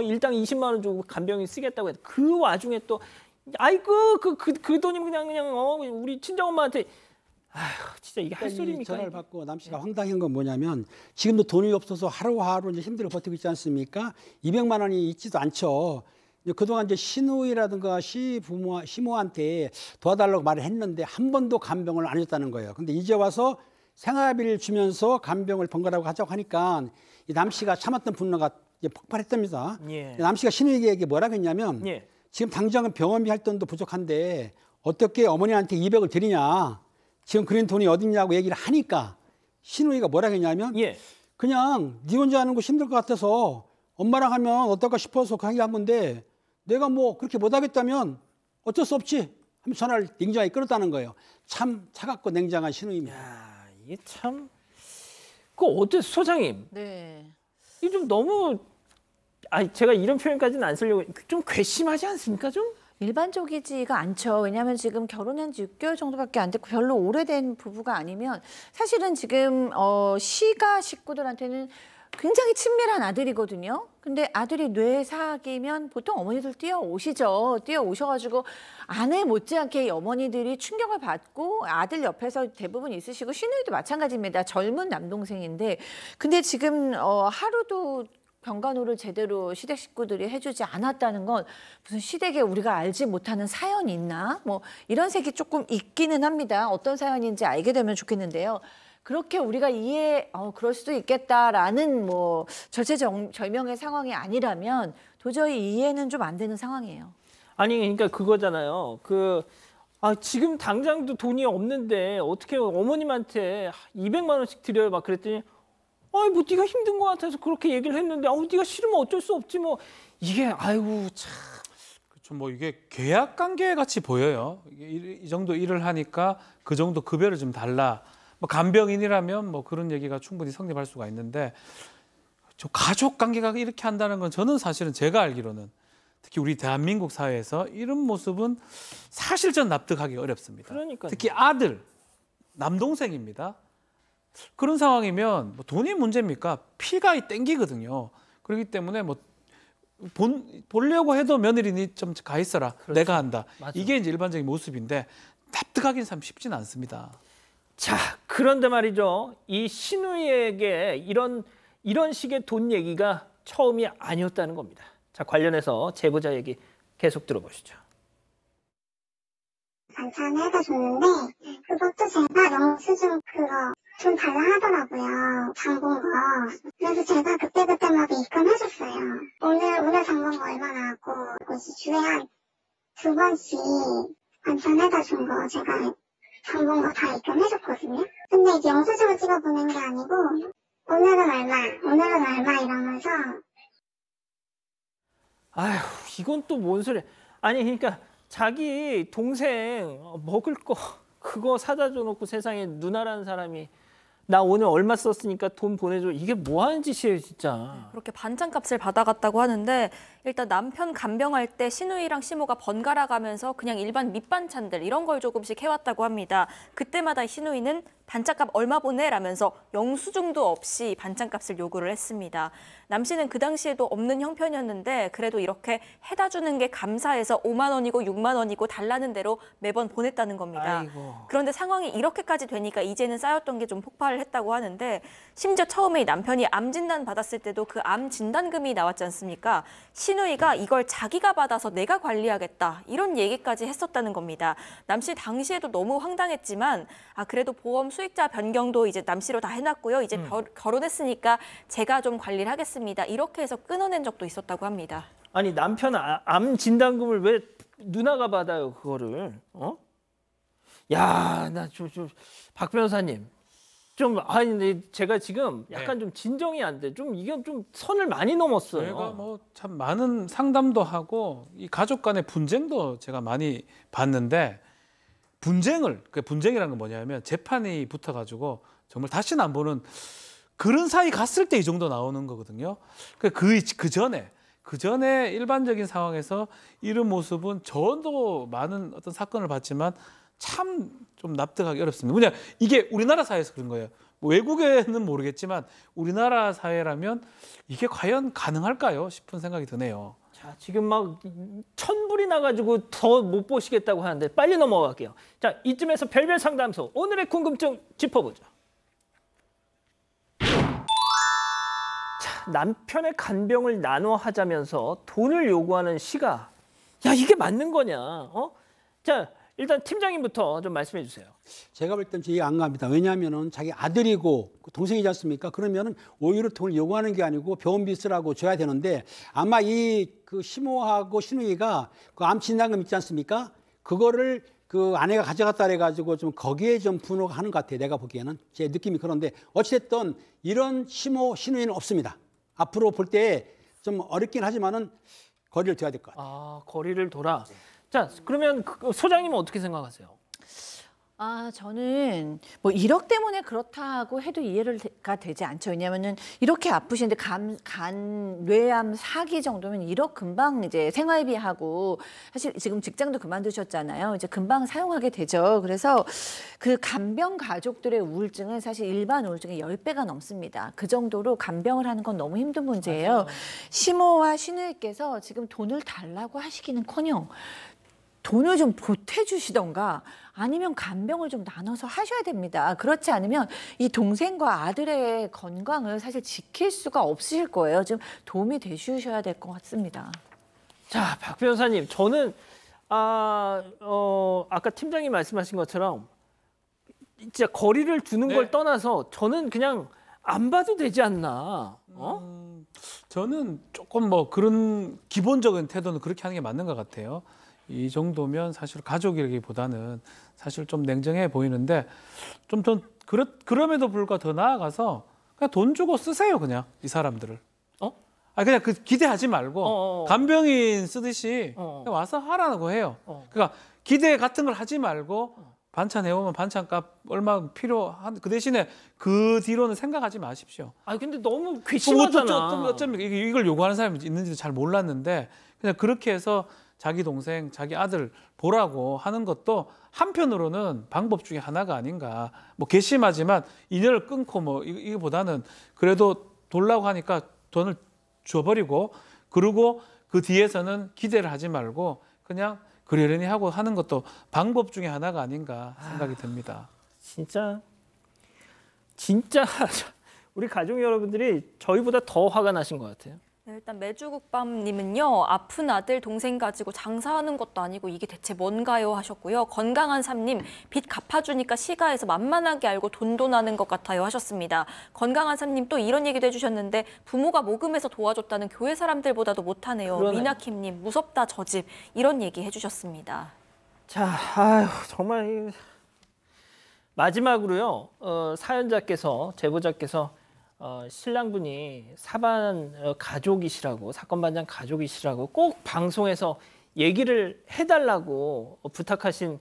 일당 20만 원 주고 간병이 쓰겠다고 해서 그 와중에 또 아이고 그 돈이면 그냥 우리 친정엄마한테 진짜 이게 할 이 소리입니까? 전화를 받고 남 씨가 황당한 건 뭐냐면 지금도 돈이 없어서 하루하루 이제 힘들게 버티고 있지 않습니까? 200만 원이 있지도 않죠. 그동안 이제 시누이라든가 시모한테 도와달라고 말을 했는데 한 번도 간병을 안 해줬다는 거예요. 근데 이제 와서 생활비를 주면서 간병을 번갈아가고 하자고 하니까 이 남 씨가 참았던 분노가 이제 폭발했답니다. 예. 남 씨가 시누이에게 뭐라고 했냐면 예. 지금 당장은 병원비 할 돈도 부족한데 어떻게 어머니한테 200을 드리냐. 지금 그런 돈이 어딨냐고 얘기를 하니까 시누이가 뭐라고 했냐면 예. 그냥 네 혼자 하는 거 힘들 것 같아서 엄마랑 하면 어떨까 싶어서 그 얘기 한 건데 내가 뭐 그렇게 못하겠다면 어쩔 수 없지 하면 전화를 냉정하게 끊었다는 거예요. 참 차갑고 냉정한 시누이입니다. 야, 이게 참 어때 소장님? 네. 이게 좀 너무 제가 이런 표현까지는 안 쓰려고 좀 괘씸하지 않습니까 좀? 일반적이지가 않죠. 왜냐하면 지금 결혼한 지 6개월 정도밖에 안 됐고 별로 오래된 부부가 아니면 사실은 지금 시가 식구들한테는 굉장히 친밀한 아들이거든요. 근데 아들이 뇌사기면 보통 어머니들 뛰어오시죠. 뛰어오셔가지고 아내 못지않게 어머니들이 충격을 받고 아들 옆에서 대부분 있으시고 시누이도 마찬가지입니다. 젊은 남동생인데 근데 지금 하루도 병간호를 제대로 시댁 식구들이 해주지 않았다는 건 무슨 시댁에 우리가 알지 못하는 사연이 있나? 뭐 이런 색이 조금 있기는 합니다. 어떤 사연인지 알게 되면 좋겠는데요. 그렇게 우리가 그럴 수도 있겠다라는 뭐 절체절명의 상황이 아니라면 도저히 이해는 좀 안 되는 상황이에요. 아니 그러니까 그거잖아요. 지금 당장도 돈이 없는데 어떻게 어머님한테 200만 원씩 드려요? 막 그랬더니 뭐 네가 힘든 것 같아서 그렇게 얘기를 했는데 네가 싫으면 어쩔 수 없지 뭐 이게 아이고 참. 그렇죠. 뭐 이게 계약 관계 같이 보여요. 이 정도 일을 하니까 그 정도 급여를 좀 달라. 뭐 간병인이라면 뭐 그런 얘기가 충분히 성립할 수가 있는데 저 가족 관계가 이렇게 한다는 건 저는 사실은 제가 알기로는 특히 우리 대한민국 사회에서 이런 모습은 사실 전 납득하기 어렵습니다. 그러니까요. 특히 아들, 남동생입니다. 그런 상황이면 뭐 돈이 문제입니까? 피가 땡기거든요. 그렇기 때문에 뭐 보려고 해도 며느리니 좀 가 있어라. 그렇죠. 내가 한다. 맞아. 이게 이제 일반적인 모습인데 납득하기는 참 쉽지는 않습니다. 자, 그런데 말이죠. 이 시누이에게 이런 식의 돈 얘기가 처음이 아니었다는 겁니다. 자, 관련해서 제보자 얘기 계속 들어보시죠. 반찬 해다 줬는데 그것도 제가 영수증 그거 좀 달라 하더라고요. 장본 거. 그래서 제가 그때마다 입금해줬어요. 오늘 장본 거 얼마 나왔고 주에 한 2번씩 반찬 해다 준 거 제가 장본 거 다 입금해줬거든요. 근데 이제 영수증을 찍어 보낸 게 아니고 오늘은 얼마 이러면서 아휴, 이건 또 뭔 소리야. 아니 그러니까 자기 동생 먹을 거 그거 사다 줘놓고 세상에 누나라는 사람이 나 오늘 얼마 썼으니까 돈 보내줘. 이게 뭐 하는 짓이에요 진짜. 그렇게 반찬값을 받아갔다고 하는데 일단 남편 간병할 때 시누이랑 시모가 번갈아 가면서 그냥 일반 밑반찬들 이런 걸 조금씩 해왔다고 합니다. 그때마다 시누이는 반찬값 얼마 보내? 라면서 영수증도 없이 반찬값을 요구를 했습니다. 남 씨는 그 당시에도 없는 형편이었는데 그래도 이렇게 해다 주는 게 감사해서 5만 원이고 6만 원이고 달라는 대로 매번 보냈다는 겁니다. 아이고. 그런데 상황이 이렇게까지 되니까 이제는 쌓였던 게 좀 폭발을 했다고 하는데 심지어 처음에 이 남편이 암 진단 받았을 때도 그 암 진단금이 나왔지 않습니까? 시누이가 이걸 자기가 받아서 내가 관리하겠다 이런 얘기까지 했었다는 겁니다. 남 씨 당시에도 너무 황당했지만 그래도 보험 수익자 변경도 이제 남 씨로 다 해놨고요. 이제 결혼했으니까 제가 좀 관리를 하겠습니다. 이렇게 해서 끊어낸 적도 있었다고 합니다. 아니 남편 암 진단금을 왜 누나가 받아요 그거를? 야, 나 박 변호사님 근데 제가 지금 약간 좀 진정이 안 돼. 이건 좀 선을 많이 넘었어요. 제가 뭐 참 많은 상담도 하고 이 가족 간의 분쟁도 제가 많이 봤는데 분쟁이라는 건 뭐냐면 재판이 붙어가지고 정말 다시는 안 보는 그런 사이 갔을 때 이 정도 나오는 거거든요. 그 전에 일반적인 상황에서 이런 모습은 저도 많은 어떤 사건을 봤지만 참 좀 납득하기 어렵습니다. 그냥 이게 우리나라 사회에서 그런 거예요. 외국에는 모르겠지만 우리나라 사회라면 이게 과연 가능할까요? 싶은 생각이 드네요. 자, 자, 지금 막 천불이 나가지고 더 못 보시겠다고 하는데 빨리 넘어갈게요. 자, 이쯤에서 별별 상담소 오늘의 궁금증 짚어보죠. 자, 남편의 간병을 나눠 하자면서 돈을 요구하는 시가 야, 이게 맞는 거냐? 자, 일단 팀장님부터 좀 말씀해 주세요. 제가 볼 땐 이해 안 갑니다. 왜냐하면은 자기 아들이고 동생이지 않습니까? 그러면은 오히려 돈을 요구하는 게 아니고 병원비 쓰라고 줘야 되는데 아마 그 시모하고 신우이가 그 암 진단금 있지 않습니까? 그거를 그 아내가 가져갔다 그래가지고 좀 거기에 좀 분노가 하는 것 같아요. 내가 보기에는 제 느낌이 그런데 어찌됐든 이런 시모 신우이는 없습니다. 앞으로 볼 때 좀 어렵긴 하지만은 거리를 둬야 될 것 같아요. 아, 거리를 둬라. 자, 그러면 소장님은 어떻게 생각하세요? 저는 뭐 1억 때문에 그렇다고 해도 이해가 되지 않죠. 왜냐하면은 이렇게 아프신데 뇌암 4기 정도면 1억 금방 이제 생활비하고 사실 지금 직장도 그만두셨잖아요. 이제 금방 사용하게 되죠. 그래서 그 간병 가족들의 우울증은 사실 일반 우울증의 10배가 넘습니다. 그 정도로 간병을 하는 건 너무 힘든 문제예요. 맞아요. 시모와 신우이께서 지금 돈을 달라고 하시기는커녕 돈을 좀 보태주시던가 아니면 간병을 좀 나눠서 하셔야 됩니다. 그렇지 않으면 이 동생과 아들의 건강을 사실 지킬 수가 없으실 거예요. 좀 도움이 되주셔야 될 것 같습니다. 자, 박 변호사님, 저는 아까 팀장님 말씀하신 것처럼 진짜 거리를 두는 걸 떠나서 저는 그냥 안 봐도 되지 않나. 저는 조금 뭐 그런 기본적인 태도는 그렇게 하는 게 맞는 것 같아요. 이 정도면 사실 가족이라기보다는 사실 좀 냉정해 보이는데 좀 더 그럼에도 불구하고 더 나아가서 그냥 돈 주고 쓰세요. 그냥 이 사람들을. 그냥 그 기대하지 말고 간병인 쓰듯이 그냥 와서 하라고 해요. 그러니까 기대 같은 걸 하지 말고 반찬 해오면 반찬값 얼마 필요한 그 대신에 그 뒤로는 생각하지 마십시오. 근데 너무 괘씸하잖아. 어쩌면 이걸 요구하는 사람이 있는지도 잘 몰랐는데 그냥 그렇게 해서 자기 동생, 자기 아들 보라고 하는 것도 한편으로는 방법 중에 하나가 아닌가. 뭐 괘씸하지만 인연을 끊고 뭐 이거보다는 그래도 돌라고 하니까 돈을 줘버리고 그리고 그 뒤에서는 기대를 하지 말고 그냥 그러려니 하고 하는 것도 방법 중에 하나가 아닌가 생각이 듭니다. 진짜 우리 가족 여러분들이 저희보다 더 화가 나신 것 같아요. 네, 일단 매주국밥님은요. 아픈 아들 동생 가지고 장사하는 것도 아니고 이게 대체 뭔가요 하셨고요. 건강한 삼님 빚 갚아주니까 시가에서 만만하게 알고 돈도 나는 것 같아요 하셨습니다. 건강한 삼님 또 이런 얘기도 해주셨는데 부모가 모금해서 도와줬다는 교회 사람들보다도 못하네요. 미나킴님 무섭다 저 집 이런 얘기 해주셨습니다. 자, 정말 마지막으로요. 사연자께서 제보자께서 신랑분이 사반 가족이시라고 사건 반장 가족이시라고 꼭 방송에서 얘기를 해달라고 부탁하신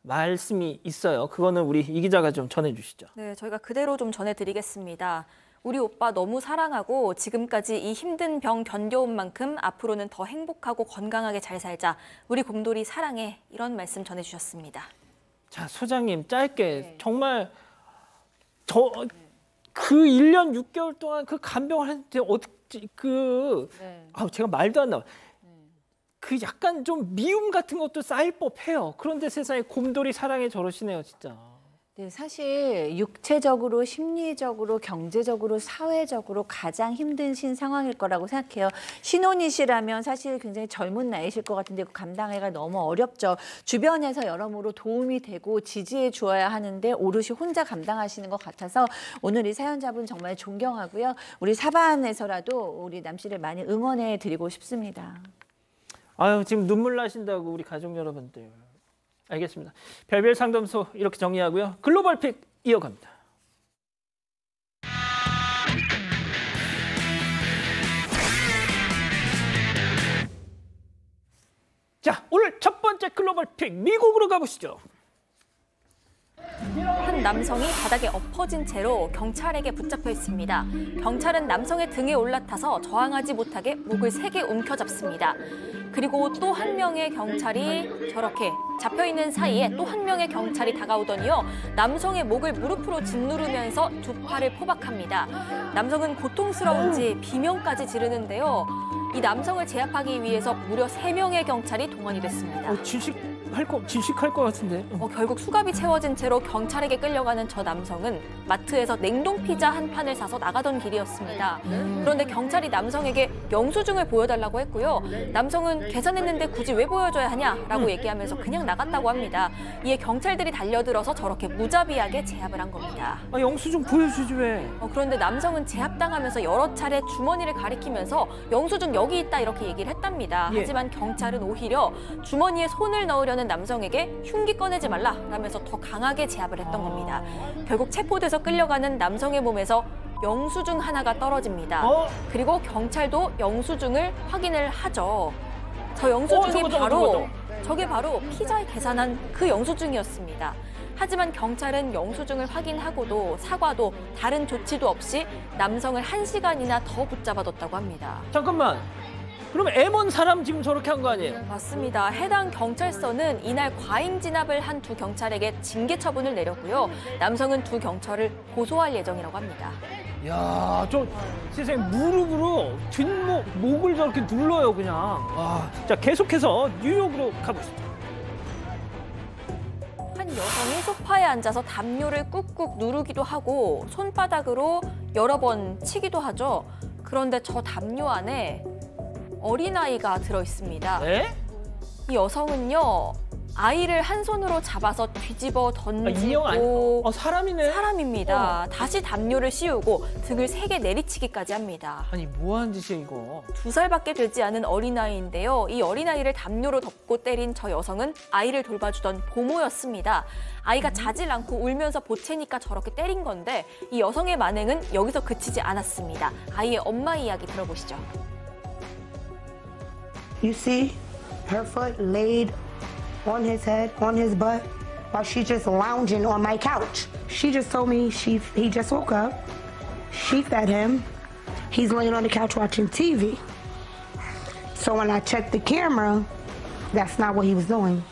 말씀이 있어요. 그거는 우리 이 기자가 좀 전해주시죠. 네, 저희가 그대로 좀 전해드리겠습니다. 우리 오빠 너무 사랑하고 지금까지 이 힘든 병 견뎌온 만큼 앞으로는 더 행복하고 건강하게 잘 살자. 우리 곰돌이 사랑해. 이런 말씀 전해주셨습니다. 자, 소장님 짧게 정말 그 1년 6개월 동안 그 간병을 했는데 어떻게 제가 말도 안 나와요. 그 약간 좀 미움 같은 것도 쌓일 법해요. 그런데 세상에 곰돌이 사랑에 저러시네요, 진짜. 네, 사실 육체적으로, 심리적으로, 경제적으로, 사회적으로 가장 힘드신 상황일 거라고 생각해요. 신혼이시라면 사실 굉장히 젊은 나이실 것 같은데 감당하기가 너무 어렵죠. 주변에서 여러모로 도움이 되고 지지해 주어야 하는데 오롯이 혼자 감당하시는 것 같아서 오늘 이 사연자분 정말 존경하고요. 우리 사반에서라도 우리 남 씨를 많이 응원해 드리고 싶습니다. 지금 눈물 나신다고 우리 가족 여러분들. 알겠습니다. 별별 상담소 이렇게 정리하고요. 글로벌 픽 이어갑니다. 자, 오늘 첫 번째 글로벌 픽 미국으로 가보시죠. 한 남성이 바닥에 엎어진 채로 경찰에게 붙잡혀 있습니다. 경찰은 남성의 등에 올라타서 저항하지 못하게 목을 세게 움켜잡습니다. 그리고 또 한 명의 경찰이 저렇게 잡혀있는 사이에 또 한 명의 경찰이 다가오더니요. 남성의 목을 무릎으로 짓누르면서 두 팔을 포박합니다. 남성은 고통스러운지 비명까지 지르는데요. 이 남성을 제압하기 위해서 무려 3명의 경찰이 동원이 됐습니다. 질식할 것 같은데. 결국 수갑이 채워진 채로 경찰에게 끌려가는 저 남성은 마트에서 냉동 피자 한 판을 사서 나가던 길이었습니다. 그런데 경찰이 남성에게 영수증을 보여달라고 했고요. 남성은 계산했는데 굳이 왜 보여줘야 하냐라고 얘기하면서 그냥 나갔다고 합니다. 이에 경찰들이 달려들어서 저렇게 무자비하게 제압을 한 겁니다. 영수증 보여주지 왜? 그런데 남성은 제압당하면서 여러 차례 주머니를 가리키면서 영수증 여기 있다 이렇게 얘기를 했답니다. 하지만 경찰은 오히려 주머니에 손을 넣으려는 남성에게 흉기 꺼내지 말라라면서 더 강하게 제압을 했던 겁니다. 결국 체포돼서 끌려가는 남성의 몸에서 영수증 하나가 떨어집니다. 그리고 경찰도 영수증을 확인을 하죠. 저 영수증이 저게 바로 피자에 계산한 그 영수증이었습니다. 하지만 경찰은 영수증을 확인하고도 사과도 다른 조치도 없이 남성을 1시간이나 더 붙잡아뒀다고 합니다. 잠깐만. 그럼 M1 사람 지금 저렇게 한 거 아니에요? 맞습니다. 해당 경찰서는 이날 과잉 진압을 한 두 경찰에게 징계 처분을 내렸고요. 남성은 두 경찰을 고소할 예정이라고 합니다. 야, 저 세상에 무릎으로 뒷목, 목을 저렇게 눌러요, 그냥. 자, 계속해서 뉴욕으로 가보시죠. 한 여성이 소파에 앉아서 담요를 꾹꾹 누르기도 하고 손바닥으로 여러 번 치기도 하죠. 그런데 저 담요 안에 어린아이가 들어있습니다. 네? 이 여성은요. 아이를 한 손으로 잡아서 뒤집어 던지고 사람이네? 사람입니다. 다시 담요를 씌우고 등을 3개 내리치기까지 합니다. 아니 뭐하는 짓이야 이거. 2살밖에 되지 않은 어린아이인데요. 이 어린아이를 담요로 덮고 때린 저 여성은 아이를 돌봐주던 보모였습니다. 아이가 자질 않고 울면서 보채니까 저렇게 때린 건데 이 여성의 만행은 여기서 그치지 않았습니다. 아이의 엄마 이야기 들어보시죠. You see her foot laid on his head, on his butt, while she's just lounging on my couch. She just told me he just woke up. She fed him. He's laying on the couch watching TV. So when I checked the camera, that's not what he was doing.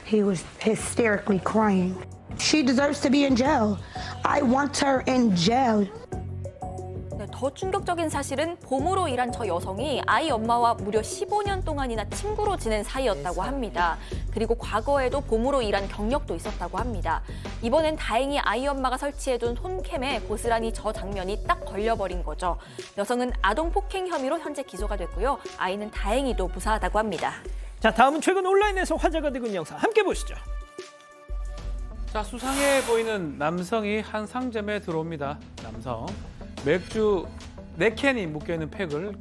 He was hysterically crying. She deserves to be in jail. I want her in jail. 더 충격적인 사실은 보모로 일한 저 여성이 아이 엄마와 무려 15년 동안이나 친구로 지낸 사이였다고 합니다. 그리고 과거에도 보모로 일한 경력도 있었다고 합니다. 이번엔 다행히 아이 엄마가 설치해둔 손캠에 고스란히 저 장면이 딱 걸려버린 거죠. 여성은 아동 폭행 혐의로 현재 기소가 됐고요. 아이는 다행히도 무사하다고 합니다. 자, 다음은 최근 온라인에서 화제가 되고 있는 영상 함께 보시죠. 자, 수상해 보이는 남성이 한 상점에 들어옵니다. 남성. 맥주 4캔이 묶여있는 팩을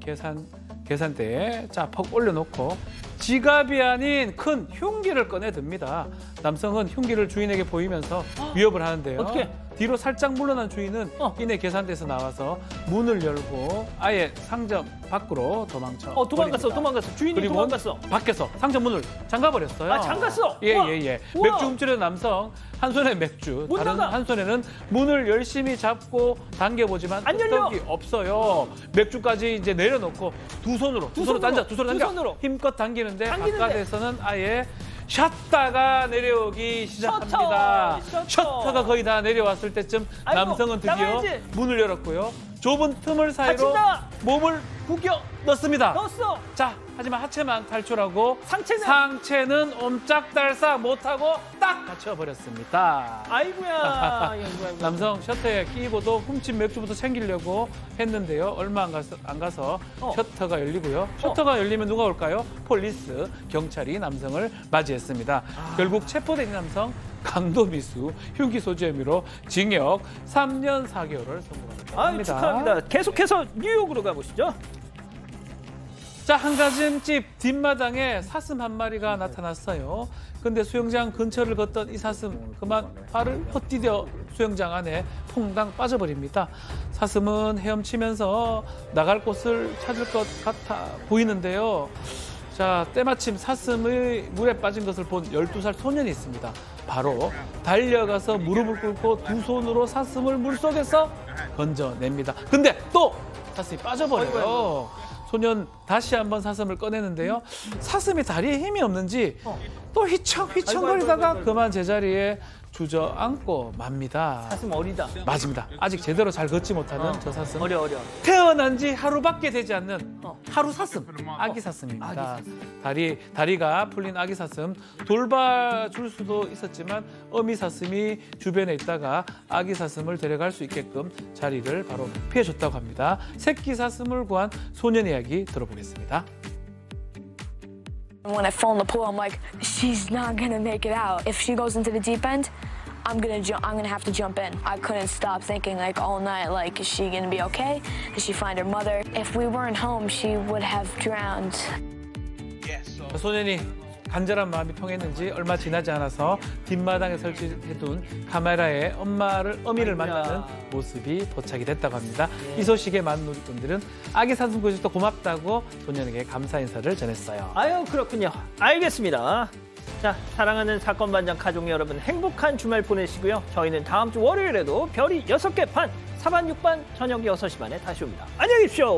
계산대에 퍽 올려놓고 지갑이 아닌 큰 흉기를 꺼내듭니다. 남성은 흉기를 주인에게 보이면서 위협을 하는데요. 어떻게? 뒤로 살짝 물러난 주인은 이내 계산대에서 나와서 문을 열고 아예 상점 밖으로 도망갔어. 주인이 도망갔어. 밖에서 상점 문을 잠가버렸어요. 잠갔어? 예. 맥주 훔치려는 남성, 한 손에 맥주, 다른 한 손에는 문을 열심히 잡고 당겨보지만 끄떡이 없어요. 맥주까지 이제 내려놓고 두 손으로 당겨. 힘껏 당기는데 바깥에서는 아예 셔터가 내려오기 시작합니다. 셔터가 거의 다 내려왔을 때쯤 남성은 드디어 문을 열었고요. 좁은 틈을 사이로 몸을 구겨 넣습니다. 자, 하지만 하체만 탈출하고 상체는 옴짝달싹 못하고 딱 갇혀버렸습니다. 아이고야. 남성 셔터에 끼고도 훔친 맥주부터 챙기려고 했는데요. 얼마 안 가서 셔터가 열리고요. 셔터가 열리면 누가 올까요? 폴리스, 경찰이 남성을 맞이했습니다. 결국 체포된 남성 강도미수, 흉기 소지 혐의로 징역 3년 4개월을 선고받았습니다. 축하합니다. 계속해서 뉴욕으로 가보시죠. 자, 한가정집 뒷마당에 사슴 한 마리가 나타났어요. 근데 수영장 근처를 걷던 이 사슴 그만 발을 헛디뎌 수영장 안에 퐁당 빠져버립니다. 사슴은 헤엄치면서 나갈 곳을 찾을 것 같아 보이는데요. 자, 때마침 사슴의 물에 빠진 것을 본 12살 소년이 있습니다. 바로 달려가서 무릎을 꿇고 두 손으로 사슴을 물속에서 건져냅니다. 근데 또 사슴이 빠져버려요. 소년 다시 한번 사슴을 꺼내는데요. 사슴이 다리에 힘이 없는지 또 휘청휘청거리다가 그만 제자리에 주저앉고 맙니다. 사슴 어리다. 맞습니다. 아직 제대로 잘 걷지 못하는 저 사슴. 어려. 태어난 지 하루밖에 되지 않는 하루 사슴, 아기 사슴입니다. 다리가 풀린 아기 사슴, 돌봐줄 수도 있었지만 어미 사슴이 주변에 있다가 아기 사슴을 데려갈 수 있게끔 자리를 바로 피해줬다고 합니다. 새끼 사슴을 구한 소년 이야기 들어보겠습니다. When I fall in the pool, I'm like, she's not gonna make it out. If she goes into the deep end, I'm gonna have to jump in. I couldn't stop thinking like all night, like, is she gonna be okay? Did she find her mother? If we weren't home, she would have drowned. 소년이 간절한 마음이 통했는지 얼마 지나지 않아서 뒷마당에 설치해둔 카메라에 어미를 만나는 모습이 도착이 됐다고 합니다. 이 소식에 많은 놀이꾼들은 아기 사슴 구조도 고맙다고 소년에게 감사 인사를 전했어요. 아유, 그렇군요. 알겠습니다. 자, 사랑하는 사건 반장 가족 여러분, 행복한 주말 보내시고요. 저희는 다음 주 월요일에도 별이 6개 반, 4반 6반 저녁 6시 반에 다시 옵니다. 안녕히 계십시오.